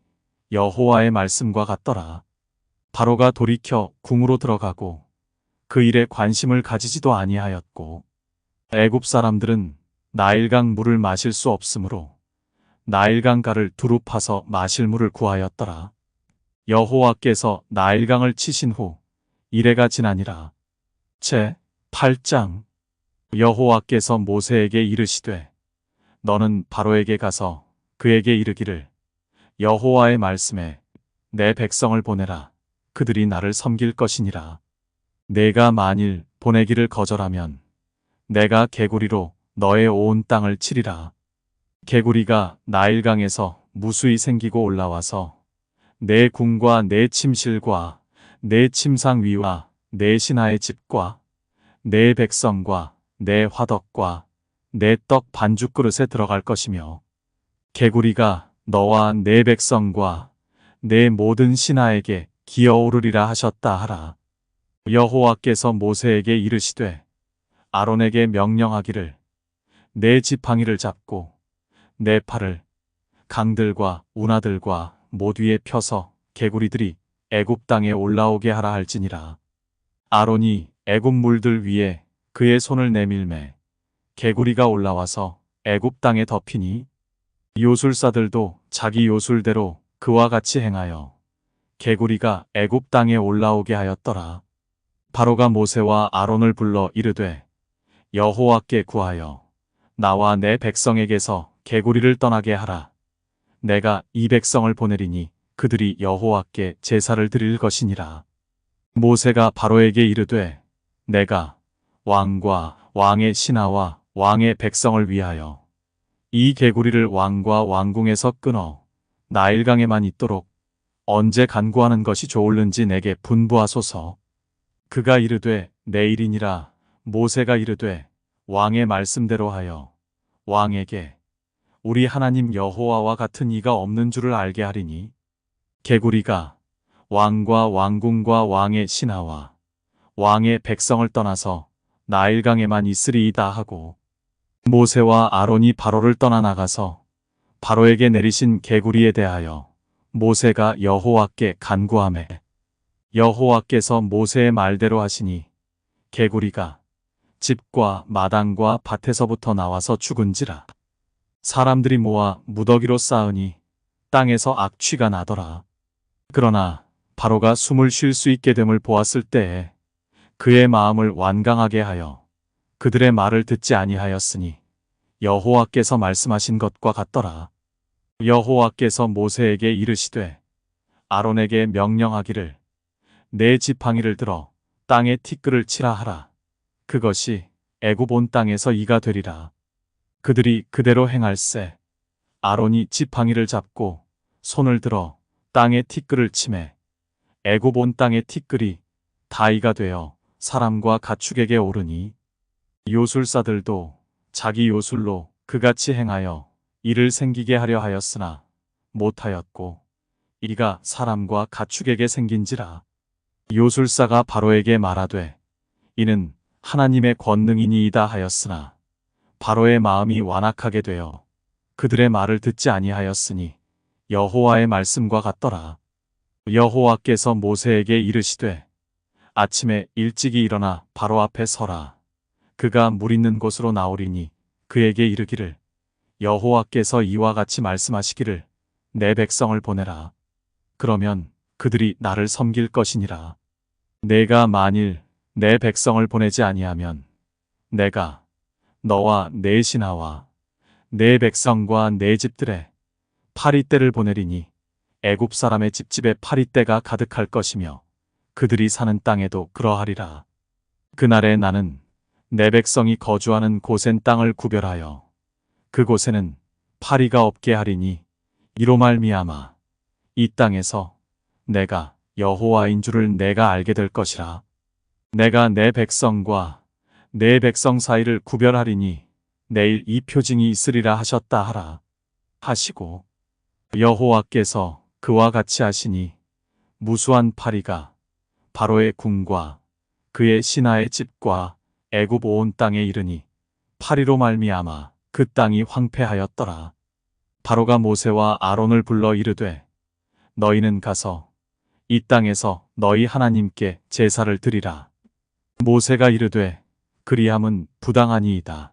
여호와의 말씀과 같더라. 바로가 돌이켜 궁으로 들어가고 그 일에 관심을 가지지도 아니하였고 애굽 사람들은 나일강 물을 마실 수 없으므로 나일강가를 두루 파서 마실 물을 구하였더라. 여호와께서 나일강을 치신 후 이레가 지나니라. 제 8장. 여호와께서 모세에게 이르시되 너는 바로에게 가서 그에게 이르기를 여호와의 말씀에 내 백성을 보내라. 그들이 나를 섬길 것이니라. 내가 만일 보내기를 거절하면 내가 개구리로 너의 온 땅을 치리라. 개구리가 나일강에서 무수히 생기고 올라와서 내 궁과 내 침실과 내 침상 위와 내 신하의 집과 내 백성과 내 화덕과 내 떡 반죽 그릇에 들어갈 것이며 개구리가 너와 내 백성과 내 모든 신하에게 기어오르리라 하셨다 하라. 여호와께서 모세에게 이르시되 아론에게 명령하기를 내 지팡이를 잡고 내 팔을 강들과 운하들과 못 위에 펴서 개구리들이 애굽 땅에 올라오게 하라 할지니라. 아론이 애굽 물들 위에 그의 손을 내밀매 개구리가 올라와서 애굽 땅에 덮이니 요술사들도 자기 요술대로 그와 같이 행하여 개구리가 애굽 땅에 올라오게 하였더라. 바로가 모세와 아론을 불러 이르되 여호와께 구하여 나와 내 백성에게서 개구리를 떠나게 하라. 내가 이 백성을 보내리니 그들이 여호와께 제사를 드릴 것이니라. 모세가 바로에게 이르되 내가 왕과 왕의 신하와 왕의 백성을 위하여 이 개구리를 왕과 왕궁에서 끊어 나일강에만 있도록 언제 간구하는 것이 좋을는지 내게 분부하소서. 그가 이르되 내일이니라. 모세가 이르되 왕의 말씀대로 하여 왕에게 우리 하나님 여호와와 같은 이가 없는 줄을 알게 하리니 개구리가 왕과 왕궁과 왕의 신하와 왕의 백성을 떠나서 나일강에만 있으리이다 하고 모세와 아론이 바로를 떠나 나가서 바로에게 내리신 개구리에 대하여 모세가 여호와께 간구하매 여호와께서 모세의 말대로 하시니 개구리가 집과 마당과 밭에서부터 나와서 죽은지라. 사람들이 모아 무더기로 쌓으니 땅에서 악취가 나더라. 그러나 바로가 숨을 쉴 수 있게 됨을 보았을 때에 그의 마음을 완강하게 하여 그들의 말을 듣지 아니하였으니 여호와께서 말씀하신 것과 같더라. 여호와께서 모세에게 이르시되 아론에게 명령하기를 내 지팡이를 들어 땅에 티끌을 치라 하라. 그것이 애굽 온 땅에서 이가 되리라. 그들이 그대로 행할세. 아론이 지팡이를 잡고 손을 들어 땅에 티끌을 치매 애굽 온 땅의 티끌이 다 이가 되어 사람과 가축에게 오르니 요술사들도 자기 요술로 그같이 행하여 이를 생기게 하려 하였으나 못하였고 이가 사람과 가축에게 생긴지라. 요술사가 바로에게 말하되 이는 하나님의 권능이니이다 하였으나 바로의 마음이 완악하게 되어 그들의 말을 듣지 아니하였으니 여호와의 말씀과 같더라. 여호와께서 모세에게 이르시되 아침에 일찍이 일어나 바로 앞에 서라. 그가 물 있는 곳으로 나오리니 그에게 이르기를 여호와께서 이와 같이 말씀하시기를 내 백성을 보내라. 그러면 그들이 나를 섬길 것이니라. 내가 만일 내 백성을 보내지 아니하면 내가 너와 내 신하와 내 백성과 내 집들에 파리떼를 보내리니 애굽 사람의 집집에 파리떼가 가득할 것이며 그들이 사는 땅에도 그러하리라. 그날에 나는 내 백성이 거주하는 고센 땅을 구별하여 그곳에는 파리가 없게 하리니 이로 말미암아 이 땅에서 내가 여호와인 줄을 내가 알게 될 것이라. 내가 내 백성과 내 백성 사이를 구별하리니 내일 이 표징이 있으리라 하셨다 하라. 하시고 여호와께서 그와 같이 하시니 무수한 파리가 바로의 궁과 그의 신하의 집과 애굽 온 땅에 이르니 파리로 말미암아 그 땅이 황폐하였더라. 바로가 모세와 아론을 불러 이르되 너희는 가서 이 땅에서 너희 하나님께 제사를 드리라. 모세가 이르되 그리함은 부당하니이다.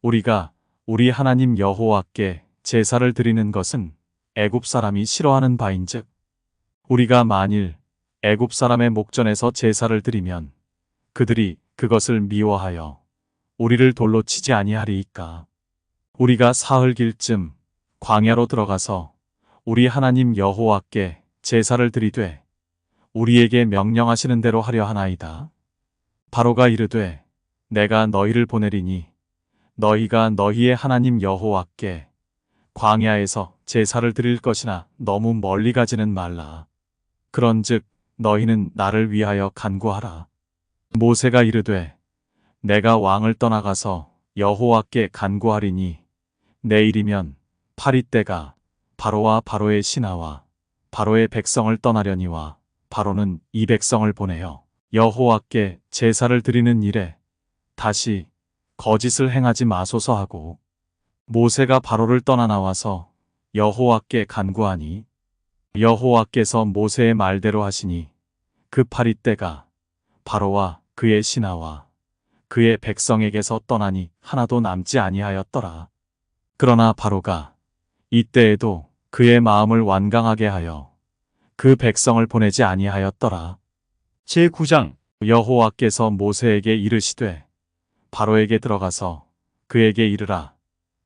우리가 우리 하나님 여호와께 제사를 드리는 것은 애굽 사람이 싫어하는 바인즉 우리가 만일 애굽 사람의 목전에서 제사를 드리면 그들이 그것을 미워하여 우리를 돌로 치지 아니하리이까. 우리가 사흘 길쯤 광야로 들어가서 우리 하나님 여호와께 제사를 드리되 우리에게 명령하시는 대로 하려 하나이다. 바로가 이르되 내가 너희를 보내리니 너희가 너희의 하나님 여호와께 광야에서 제사를 드릴 것이나 너무 멀리 가지는 말라. 그런즉 너희는 나를 위하여 간구하라. 모세가 이르되 내가 왕을 떠나가서 여호와께 간구하리니 내일이면 파리떼가 바로와 바로의 신하와 바로의 백성을 떠나려니와 바로는 이 백성을 보내어 여호와께 제사를 드리는 일에 다시 거짓을 행하지 마소서 하고 모세가 바로를 떠나 나와서 여호와께 간구하니 여호와께서 모세의 말대로 하시니 그 파리떼가 바로와 그의 신하와 그의 백성에게서 떠나니 하나도 남지 아니하였더라. 그러나 바로가 이때에도 그의 마음을 완강하게 하여 그 백성을 보내지 아니하였더라. 제9장 여호와께서 모세에게 이르시되 바로에게 들어가서 그에게 이르라.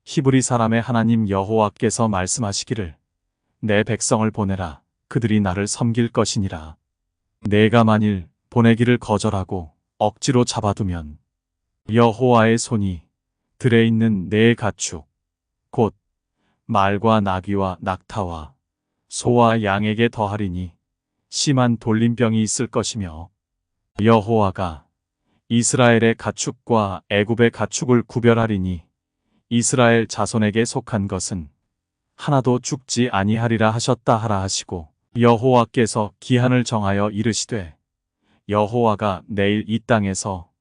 히브리 사람의 하나님 여호와께서 말씀하시기를 내 백성을 보내라. 그들이 나를 섬길 것이니라. 내가 만일 보내기를 거절하고 억지로 잡아두면 여호와의 손이 들에 있는 내 가축 곧 말과 나귀와 낙타와 소와 양에게 더하리니 심한 돌림병이 있을 것이며 여호와가 이스라엘의 가축과 애굽의 가축을 구별하리니 이스라엘 자손에게 속한 것은 하나도 죽지 아니하리라 하셨다 하라 하시고 여호와께서 기한을 정하여 이르시되 여호와가 내일 이 땅에서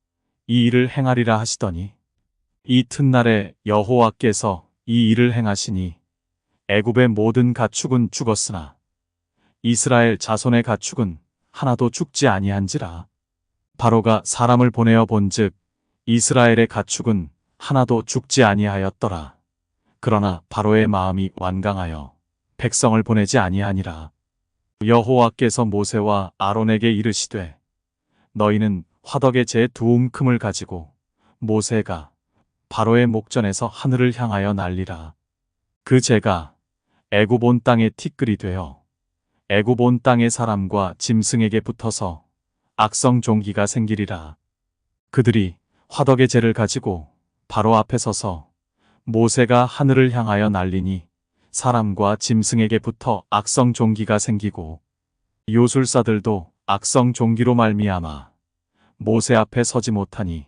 이 일을 행하리라 하시더니 이튿날에 여호와께서 이 일을 행하시니 애굽의 모든 가축은 죽었으나 이스라엘 자손의 가축은 하나도 죽지 아니한지라. 바로가 사람을 보내어 본즉 이스라엘의 가축은 하나도 죽지 아니하였더라. 그러나 바로의 마음이 완강하여 백성을 보내지 아니하니라. 여호와께서 모세와 아론에게 이르시되 너희는 화덕의 재 두 움큼을 가지고 모세가 바로의 목전에서 하늘을 향하여 날리라. 그 재가 애굽 온 땅의 티끌이 되어 애굽 온 땅의 사람과 짐승에게 붙어서 악성 종기가 생기리라. 그들이 화덕의 재를 가지고 바로 앞에 서서 모세가 하늘을 향하여 날리니 사람과 짐승에게 붙어 악성 종기가 생기고 요술사들도 악성 종기로 말미암아 모세 앞에 서지 못하니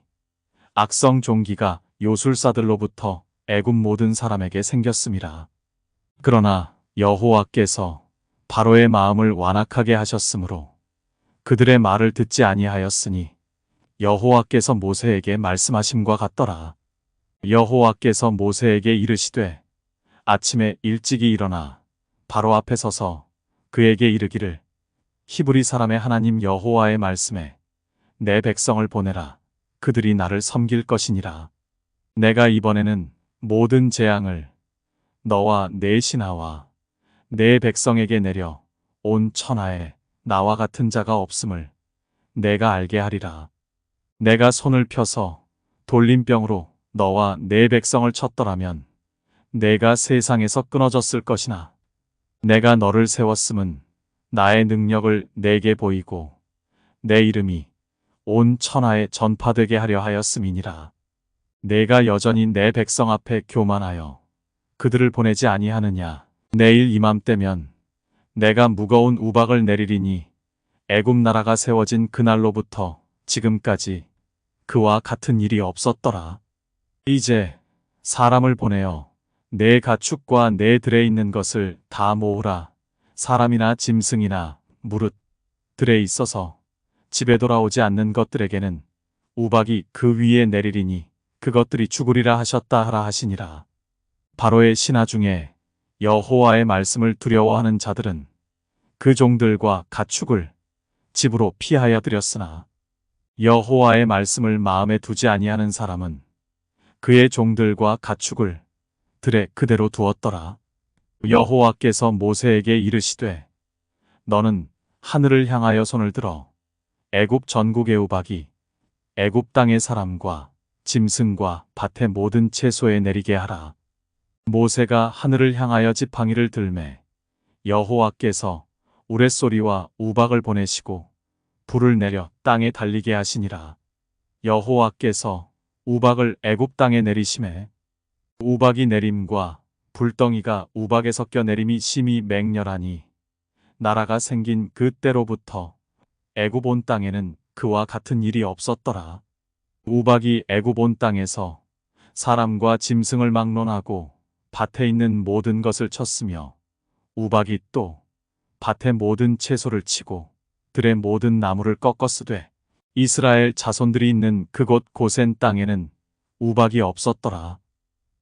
악성 종기가 요술사들로부터 애굽 모든 사람에게 생겼음이라. 그러나 여호와께서 바로의 마음을 완악하게 하셨으므로 그들의 말을 듣지 아니하였으니 여호와께서 모세에게 말씀하심과 같더라. 여호와께서 모세에게 이르시되 아침에 일찍이 일어나 바로 앞에 서서 그에게 이르기를 히브리 사람의 하나님 여호와의 말씀에 내 백성을 보내라. 그들이 나를 섬길 것이니라. 내가 이번에는 모든 재앙을 너와 내 신하와 내 백성에게 내려 온 천하에 나와 같은 자가 없음을 내가 알게 하리라. 내가 손을 펴서 돌림병으로 너와 내 백성을 쳤더라면 내가 세상에서 끊어졌을 것이나 내가 너를 세웠음은 나의 능력을 내게 보이고 내 이름이 온 천하에 전파되게 하려 하였음이니라. 내가 여전히 내 백성 앞에 교만하여 그들을 보내지 아니하느냐. 내일 이맘때면 내가 무거운 우박을 내리리니 애굽 나라가 세워진 그날로부터 지금까지 그와 같은 일이 없었더라. 이제 사람을 보내어 내 가축과 내 들에 있는 것을 다 모으라. 사람이나 짐승이나 무릇 들에 있어서 집에 돌아오지 않는 것들에게는 우박이 그 위에 내리리니 그것들이 죽으리라 하셨다 하라 하시니라. 바로의 신하 중에 여호와의 말씀을 두려워하는 자들은 그 종들과 가축을 집으로 피하여 들였으나 여호와의 말씀을 마음에 두지 아니하는 사람은 그의 종들과 가축을 들에 그대로 두었더라. 여호와께서 모세에게 이르시되 너는 하늘을 향하여 손을 들어 애굽 전국의 우박이 애굽 땅의 사람과 짐승과 밭의 모든 채소에 내리게 하라. 모세가 하늘을 향하여 지팡이를 들매 여호와께서 우레소리와 우박을 보내시고 불을 내려 땅에 달리게 하시니라. 여호와께서 우박을 애굽 땅에 내리심에 우박이 내림과 불덩이가 우박에 섞여 내림이 심히 맹렬하니 나라가 생긴 그때로부터 애굽 온 땅에는 그와 같은 일이 없었더라. 우박이 애굽 온 땅에서 사람과 짐승을 막론하고 밭에 있는 모든 것을 쳤으며 우박이 또 밭의 모든 채소를 치고 들의 모든 나무를 꺾었으되 이스라엘 자손들이 있는 그곳 고센 땅에는 우박이 없었더라.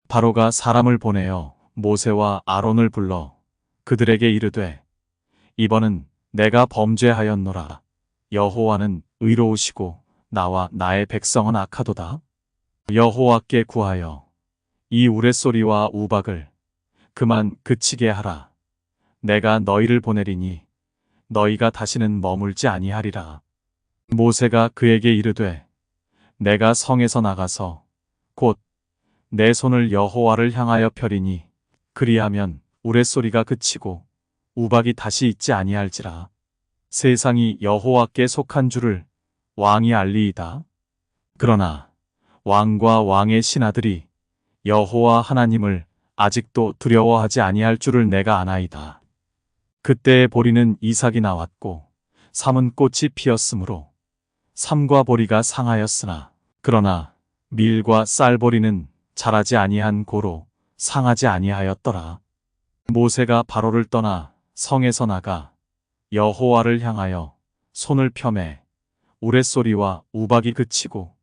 바로가 사람을 보내어 모세와 아론을 불러 그들에게 이르되 이번은 내가 범죄하였노라. 여호와는 의로우시고 나와 나의 백성은 악하도다. 여호와께 구하여 이 우레소리와 우박을 그만 그치게 하라. 내가 너희를 보내리니 너희가 다시는 머물지 아니하리라. 모세가 그에게 이르되 내가 성에서 나가서 곧 내 손을 여호와를 향하여 펴리니 그리하면 우레소리가 그치고 우박이 다시 있지 아니할지라. 세상이 여호와께 속한 줄을 왕이 알리이다. 그러나 왕과 왕의 신하들이 여호와 하나님을 아직도 두려워하지 아니할 줄을 내가 아나이다. 그때의 보리는 이삭이 나왔고 삼은 꽃이 피었으므로 삼과 보리가 상하였으나 그러나 밀과 쌀보리는 자라지 아니한 고로 상하지 아니하였더라. 모세가 바로를 떠나 성에서 나가 여호와를 향하여 손을 펴매 우레소리와 우박이 그치고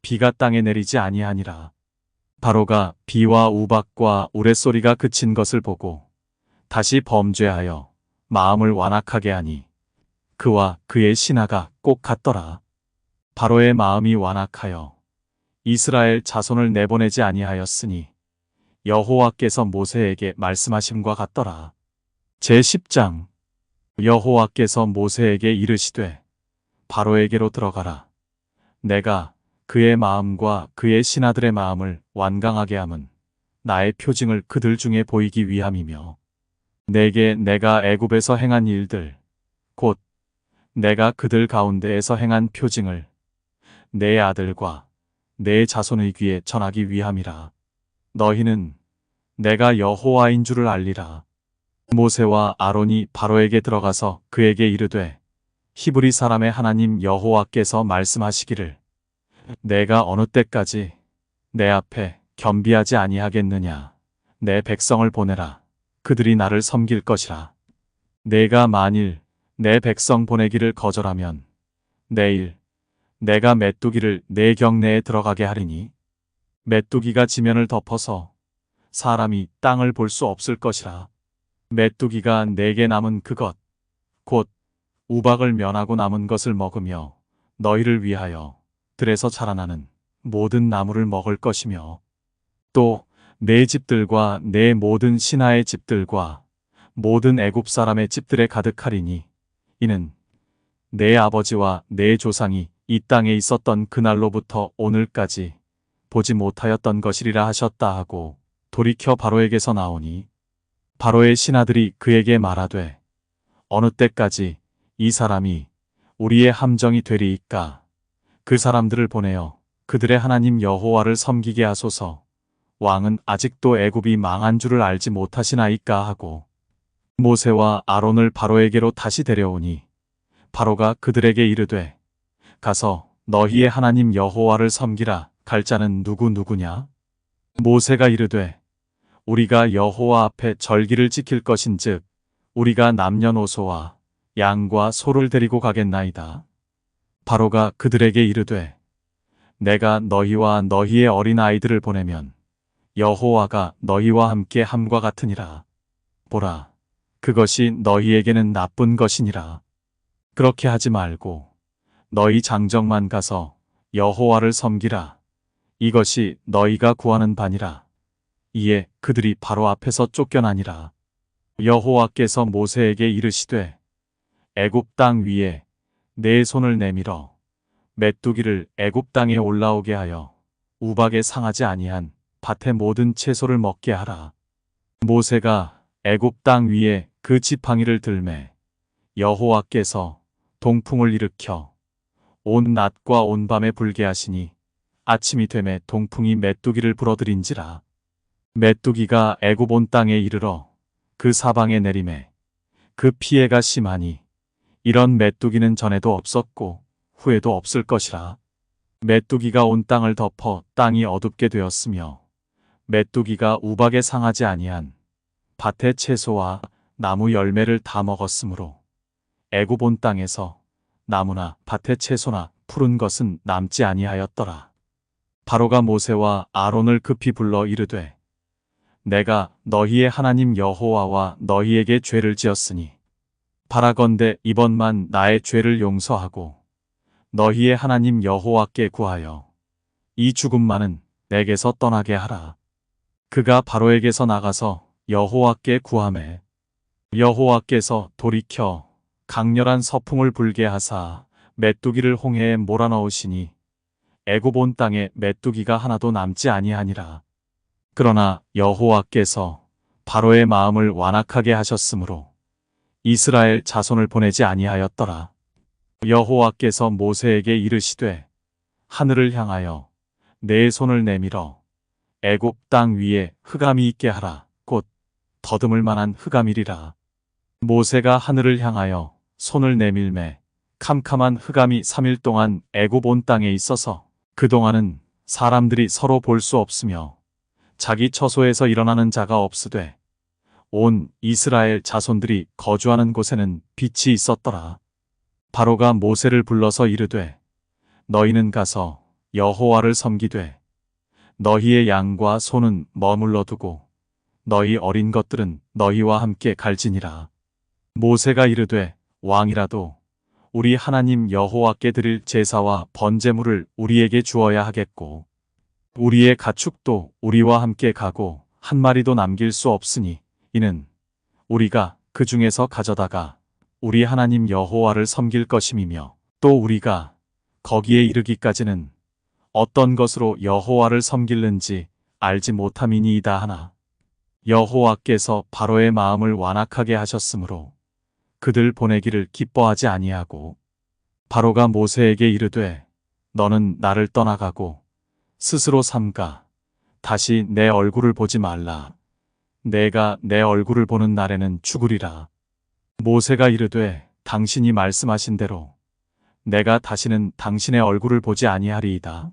비가 땅에 내리지 아니하니라. 바로가 비와 우박과 우레소리가 그친 것을 보고 다시 범죄하여 마음을 완악하게 하니 그와 그의 신하가 꼭 같더라. 바로의 마음이 완악하여 이스라엘 자손을 내보내지 아니하였으니 여호와께서 모세에게 말씀하심과 같더라. 제10장 여호와께서 모세에게 이르시되 바로에게로 들어가라. 내가 그의 마음과 그의 신하들의 마음을 완강하게 함은 나의 표징을 그들 중에 보이기 위함이며 내게 내가 애굽에서 행한 일들 곧 내가 그들 가운데에서 행한 표징을 내 아들과 내 자손의 귀에 전하기 위함이라. 너희는 내가 여호와인 줄을 알리라. 모세와 아론이 바로에게 들어가서 그에게 이르되 히브리 사람의 하나님 여호와께서 말씀하시기를 내가 어느 때까지 내 앞에 겸비하지 아니하겠느냐. 내 백성을 보내라. 그들이 나를 섬길 것이라. 내가 만일 내 백성 보내기를 거절하면 내일 내가 메뚜기를 내 경내에 들어가게 하리니 메뚜기가 지면을 덮어서 사람이 땅을 볼 수 없을 것이라. 메뚜기가 내게 남은 그것 곧 우박을 면하고 남은 것을 먹으며 너희를 위하여 들에서 자라나는 모든 나무를 먹을 것이며 또 내 집들과 내 모든 신하의 집들과 모든 애굽 사람의 집들에 가득하리니 이는 내 아버지와 내 조상이 이 땅에 있었던 그날로부터 오늘까지 보지 못하였던 것이리라 하셨다 하고 돌이켜 바로에게서 나오니 바로의 신하들이 그에게 말하되 어느 때까지 이 사람이 우리의 함정이 되리이까. 그 사람들을 보내어 그들의 하나님 여호와를 섬기게 하소서. 왕은 아직도 애굽이 망한 줄을 알지 못하시나이까 하고 모세와 아론을 바로에게로 다시 데려오니 바로가 그들에게 이르되 가서 너희의 하나님 여호와를 섬기라. 갈 자는 누구냐? 모세가 이르되 우리가 여호와 앞에 절기를 지킬 것인즉 우리가 남녀노소와 양과 소를 데리고 가겠나이다. 바로가 그들에게 이르되 내가 너희와 너희의 어린 아이들을 보내면 여호와가 너희와 함께 함과 같으니라. 보라, 그것이 너희에게는 나쁜 것이니라. 그렇게 하지 말고 너희 장정만 가서 여호와를 섬기라. 이것이 너희가 구하는 바니라. 이에 그들이 바로 앞에서 쫓겨나니라. 여호와께서 모세에게 이르시되 애굽 땅 위에 내 손을 내밀어 메뚜기를 애굽 땅에 올라오게 하여 우박에 상하지 아니한 밭의 모든 채소를 먹게 하라. 모세가 애굽 땅 위에 그 지팡이를 들매 여호와께서 동풍을 일으켜 온 낮과 온 밤에 불게 하시니 아침이 되매 동풍이 메뚜기를 불어들인지라. 메뚜기가 애굽 온 땅에 이르러 그 사방에 내리매 그 피해가 심하니 이런 메뚜기는 전에도 없었고 후에도 없을 것이라. 메뚜기가 온 땅을 덮어 땅이 어둡게 되었으며 메뚜기가 우박에 상하지 아니한 밭의 채소와 나무 열매를 다 먹었으므로 애굽 온 땅에서 나무나 밭의 채소나 푸른 것은 남지 아니하였더라. 바로가 모세와 아론을 급히 불러 이르되 내가 너희의 하나님 여호와와 너희에게 죄를 지었으니 바라건대 이번만 나의 죄를 용서하고 너희의 하나님 여호와께 구하여 이 죽음만은 내게서 떠나게 하라. 그가 바로에게서 나가서 여호와께 구하매 여호와께서 돌이켜 강렬한 서풍을 불게 하사 메뚜기를 홍해에 몰아넣으시니 애굽 온 땅에 메뚜기가 하나도 남지 아니하니라. 그러나 여호와께서 바로의 마음을 완악하게 하셨으므로 이스라엘 자손을 보내지 아니하였더라. 여호와께서 모세에게 이르시되 하늘을 향하여 내 손을 내밀어 애굽 땅 위에 흑암이 있게 하라. 곧 더듬을 만한 흑암이리라. 모세가 하늘을 향하여 손을 내밀매 캄캄한 흑암이 3일 동안 애굽 온 땅에 있어서 그동안은 사람들이 서로 볼 수 없으며 자기 처소에서 일어나는 자가 없으되 온 이스라엘 자손들이 거주하는 곳에는 빛이 있었더라. 바로가 모세를 불러서 이르되 너희는 가서 여호와를 섬기되 너희의 양과 소는 머물러 두고 너희 어린 것들은 너희와 함께 갈지니라. 모세가 이르되 왕이라도 우리 하나님 여호와께 드릴 제사와 번제물을 우리에게 주어야 하겠고 우리의 가축도 우리와 함께 가고 한 마리도 남길 수 없으니 이는 우리가 그 중에서 가져다가 우리 하나님 여호와를 섬길 것임이며 또 우리가 거기에 이르기까지는 어떤 것으로 여호와를 섬길는지 알지 못함이니이다 하나 여호와께서 바로의 마음을 완악하게 하셨으므로 그들 보내기를 기뻐하지 아니하고 바로가 모세에게 이르되 너는 나를 떠나가고 스스로 삼가 다시 내 얼굴을 보지 말라. 내가 내 얼굴을 보는 날에는 죽으리라. 모세가 이르되 당신이 말씀하신 대로 내가 다시는 당신의 얼굴을 보지 아니하리이다.